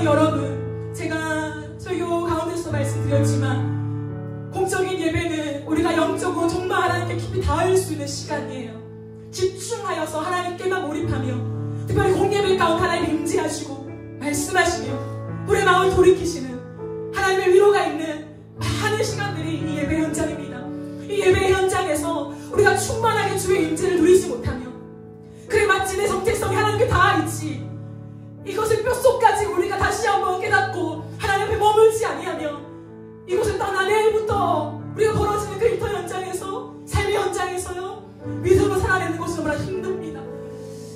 사랑하는 여러분, 제가 설교 가운데서 말씀드렸지만 공적인 예배는 우리가 영적으로 정말 하나님께 깊이 닿을 수 있는 시간이에요. 집중하여서 하나님께만 몰입하며 특별히 공예배 가운데 하나님 임재하시고 말씀하시며 우리의 마음을 돌이키시는 하나님의 위로가 있는 많은 시간들이 이 예배 현장입니다. 이 예배 현장에서 우리가 충만하게 주의 임재를 누리지 못하며 그래 마치 내 정체성이 하나님께 닿아있지, 이것을 뼛속까지 우리가 다시 한번 깨닫고 하나님 앞에 머물지 아니하며 이곳을 떠나 내일부터 우리가 벌어지는 그 인터 현장에서, 삶의 현장에서요, 믿음으로 살아내는 것이 너무나 힘듭니다.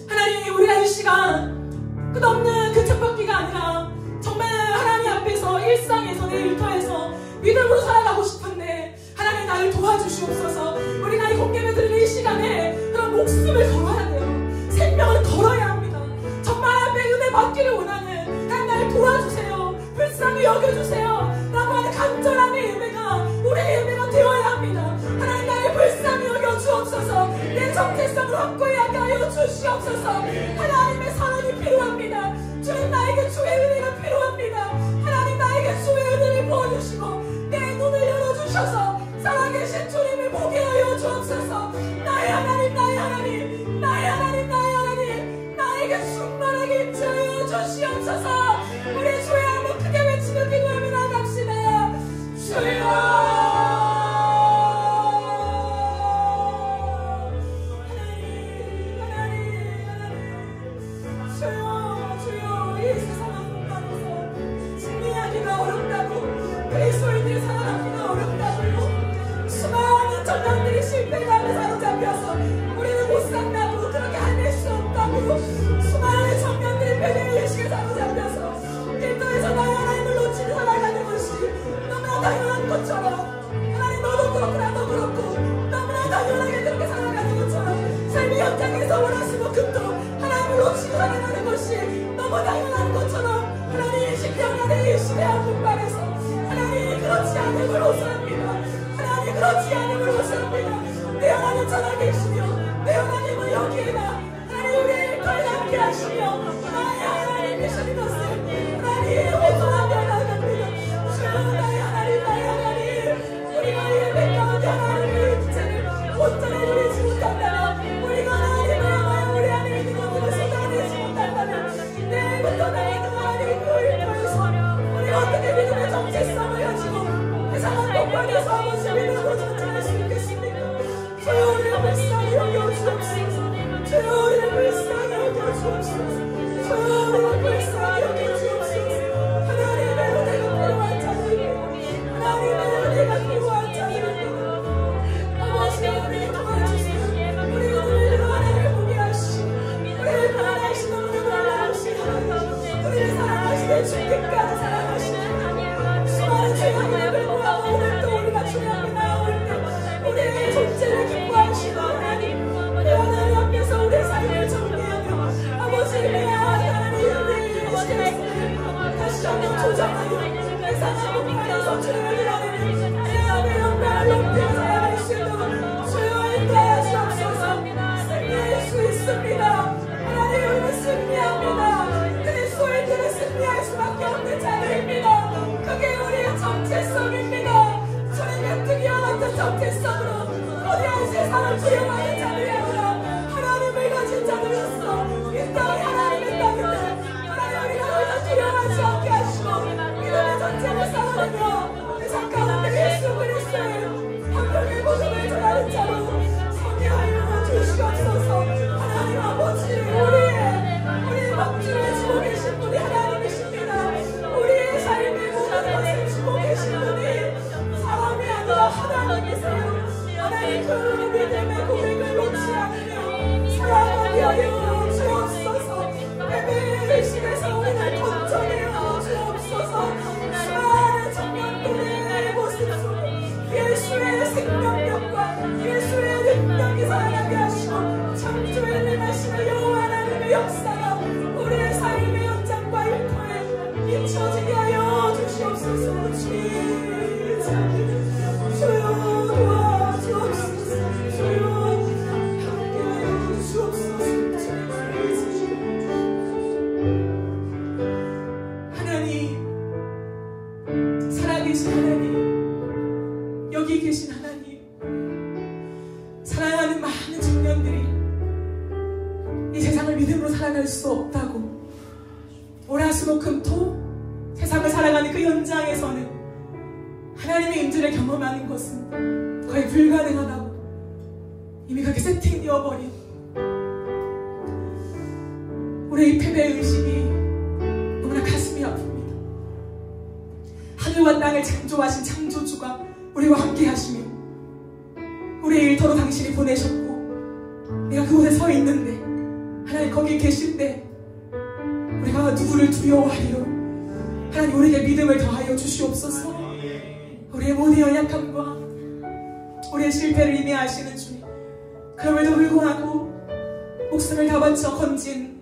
하나님, 우리가 이 시간 끝없는 그 쳇바퀴가 아니라 정말 하나님 앞에서 일상에서 내 일터에서 믿음으로 살아가고 싶은데 하나님 나를 도와주시옵소서. 우리가 이 공예배 드리는 이 시간에 그런 목숨을 걸어야 돼요. 생명을 걸어야 합니다. 정말 앞에 은혜 받기를 원하는 하나님 나를 도와주세요, 불쌍히 여겨주세요 라고 하는 간절함의 예배가 우리의 예배가 되어야 합니다. 하나님 나를 불쌍히 여겨주옵소서. 내 정체성을 확고히 하게 하여 주시옵소서. 하나님의 사랑이 필요합니다. 주님, 나에게 주의 은혜가 필요합니다. 하나님, 나에게 주의 은혜를 부어주시고 내 눈을 열어주셔서 살아계신 주님을 보게 하여 주옵소서. 나의 하나님, 나의 하나님, 나의 하나님, 나의 하나님, 나에게 충만하게 임재하여 주시옵소서. 우리 주의 한번 크게 외치며 기도하며 나갑시다. 주여, 그리스도인들이 살아남기가 어렵다고요. 수많은 정당들이 실패감에 사로잡혀서 우리는 못 산다고, 그렇게 해낼 수 없다고, 수많은 청년들이 배대의 의식에 사로잡혀서 일터에서 나의 하나님을 놓치고 살아가는 것이 너무나 당연한 것처럼, 하나님 너도 그렇고 나도 그렇고 너무나 당연하게 그렇게 살아가는 것처럼 삶의 현장에서 원하시고 금도 하나님을 놓치고 살아가는 것이 너무 당연한 것처럼 하나님 십평안의 이 시대 한복판에서 하나님 그렇지 않음을 호소합니다. 하나님 그렇지 않음을 호소합니다. 내 하나님 살아계시며 내 하나님은 여기에나 하나님 우리의 일터에 함께 하시며 나의 하나님 되시는 것을 하나님 호소하며 나갑니다. 주여, 나의 하나님, 나의 하나님, 우리가 예배 가운데 하나님의 임재를 온전히 누리지 못한다면, 우리가 하나님을 향하여 우리 안에 있는 것들을 쏟아내지 못한다면 내일부터 나의 그 하나님 그 일터에서 우리가 어떻게 믿음의 정체성을 가지고 이상한 공간에서 아버지 믿음으로 전진할 수 있겠습니까? 주여, 우리를 불쌍히 여겨주옵소서. 주여, 우리를 불쌍히 여겨주옵소서. 주여, 우리를 불쌍히 여겨주옵소서. 하나님의 은혜가 필요한 자들입니다. 하나님의 은혜가 필요한 자들입니다. 아버지, 우리를 도와주세요. 우리 눈을 하나님을 보게 하시고 우리를 사랑하시는 분을 알아보시고 우리를 사랑하시는 주님까지 사랑하시는 수많은 죄악을 모아서 오늘도 우리가 주님 앞에 나올 때 우리의 존재를 기뻐하시는 하나님, 내 하나님 앞에서 우리의 삶을 정리하며 아버지의 하나님의 은혜를 주시옵소서. 다시 한번 조정하여 내 상하고 피하여서 주님을 드러내는 내 안의 영광을 높여 살아갈 수 있도록 주여 인도하여 주옵소서. 승리할 수 있습니다. 하나님, 우리는 승리합니다. 그리스도인들은 승리할 수밖에 없는 자들입니다. 그게 우리의 정체성입니다. 주님의 특이한 어떤 정체성으로 거대한 세상을 두려워하는 자들이 아니라 하나님을 가진 자들로서 이 땅이 하나님의 땅인데 하나님, 우리가 더 이상 두려워하지 않게 하시고 믿음의 전쟁을 싸우며 세상 가운데 예수 그리스도의 한명의 복음을 전하는 자로 성령하여 주시옵소서. 하나님 아버지, 우리의 막주를 주고 계신 분이 하나님이십니다. 우리의 삶의 모든 것을 주고 계신 분이 사람이 아니라 하나님이세요. 하나님, 그 믿음의 고백을 놓지 않으며 살아가게 하여 주옵소서. 예배의 의식에서 우리를 건져내어 주옵소서. 수많은 청년들의 모습 속 예수의 생명력과 예수의 능력이 살아나게 하시고 창조의 능하시는 여호와 하나님의 역사가 우리의 삶의 현장과 일터에 비춰지게 하여 주시옵소서. 주여, 도와주옵소서. 주여, 함께하여 주옵소서. 하나님, 월화수목금토 세상을 살아가는 그 현장에서는 하나님의 임재를 경험하는 것은 거의 불가능하다고 이미 그렇게 세팅되어버린 우리의 이 패배의식이 너무나 가슴이 아픕니다. 하늘과 땅을 창조하신 창조주가 우리와 함께 하시며 우리의 일터로 당신이 보내셨고 내가 그곳에 서 있는데 하나님 거기 계실 때 우리가 누구를 두려워하리요? 하나님 우리에게 믿음을 더하여 주시옵소서. 우리의 모든 연약함과 우리의 실패를 이미 아시는 주님, 그럼에도 불구하고 목숨을 다 바쳐 건진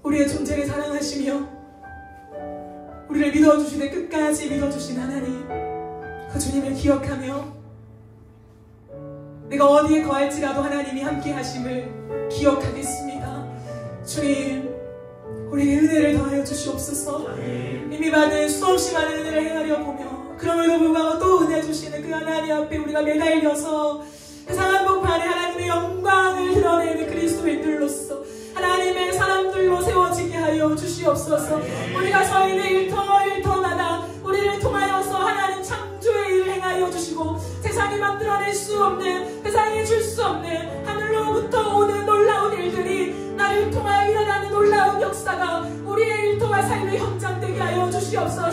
우리의 존재를 사랑하시며 우리를 믿어주시되 끝까지 믿어주신 하나님, 그 주님을 기억하며 내가 어디에 거할지라도 하나님이 함께 하심을 기억하겠습니다. 주님, 우리에게 은혜를 더하여 주시옵소서. 이미 받은 수없이 많은 은혜를 행하려 보며 그럼에도 불구하고 또 은혜 주시는 그 하나님 앞에 우리가 매달려서 세상 한복판에 하나님의 영광을 드러내는 그리스도인들로서 하나님의 사람들로 세워지게 하여 주시옵소서. 우리가 서 있는 일터마다 우리를 통하여서 하나님 창조의 일을 행하여 주시고 세상이 만들어낼 수 없는, 세상이 줄 수 없는 하늘로부터 오는 놀라운 일들이 나를 통하여 일어나는 놀라운 역사가 우리의 일터와 삶의 현장 되게 하여 주시옵소서.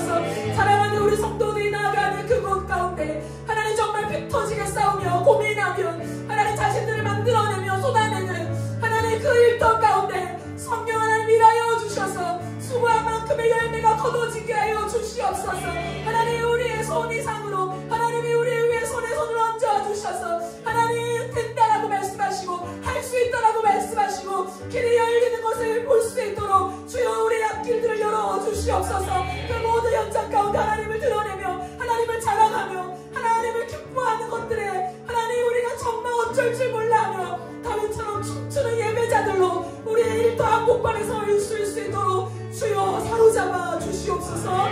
사랑하는 우리 성도들이 나아가는 그곳 가운데 하나님 정말 피 터지게 싸우며 고민하며 하나님 자신들을 만들어내며 쏟아내는 하나님 그 일터 가운데 성령 하나님 일하여 주셔서 수고한 만큼의 열매가 거둬지게 하여 주시옵소서. 하나님 우리의 손 이상으로 하나님이 우리의 위에 손에 손을 얹어 주셔서 하나님 된다라고 말씀하시고 할 수 있다라고 말씀하시고 길이 열리는 것을 볼 수 있도록 주여 우리의 앞길들을 열어 주시옵소서. 그 모든 현장 가운데 하나님을 드러내며 하나님을 자랑하며 하나님을 기뻐하는 것들에 하나님 우리가 정말 어쩔 줄 몰라하며 다윗처럼 춤추는 예배자들로 우리의 일터 한복판에 서 있을 수 있도록 주여 사로잡아 주시옵소서.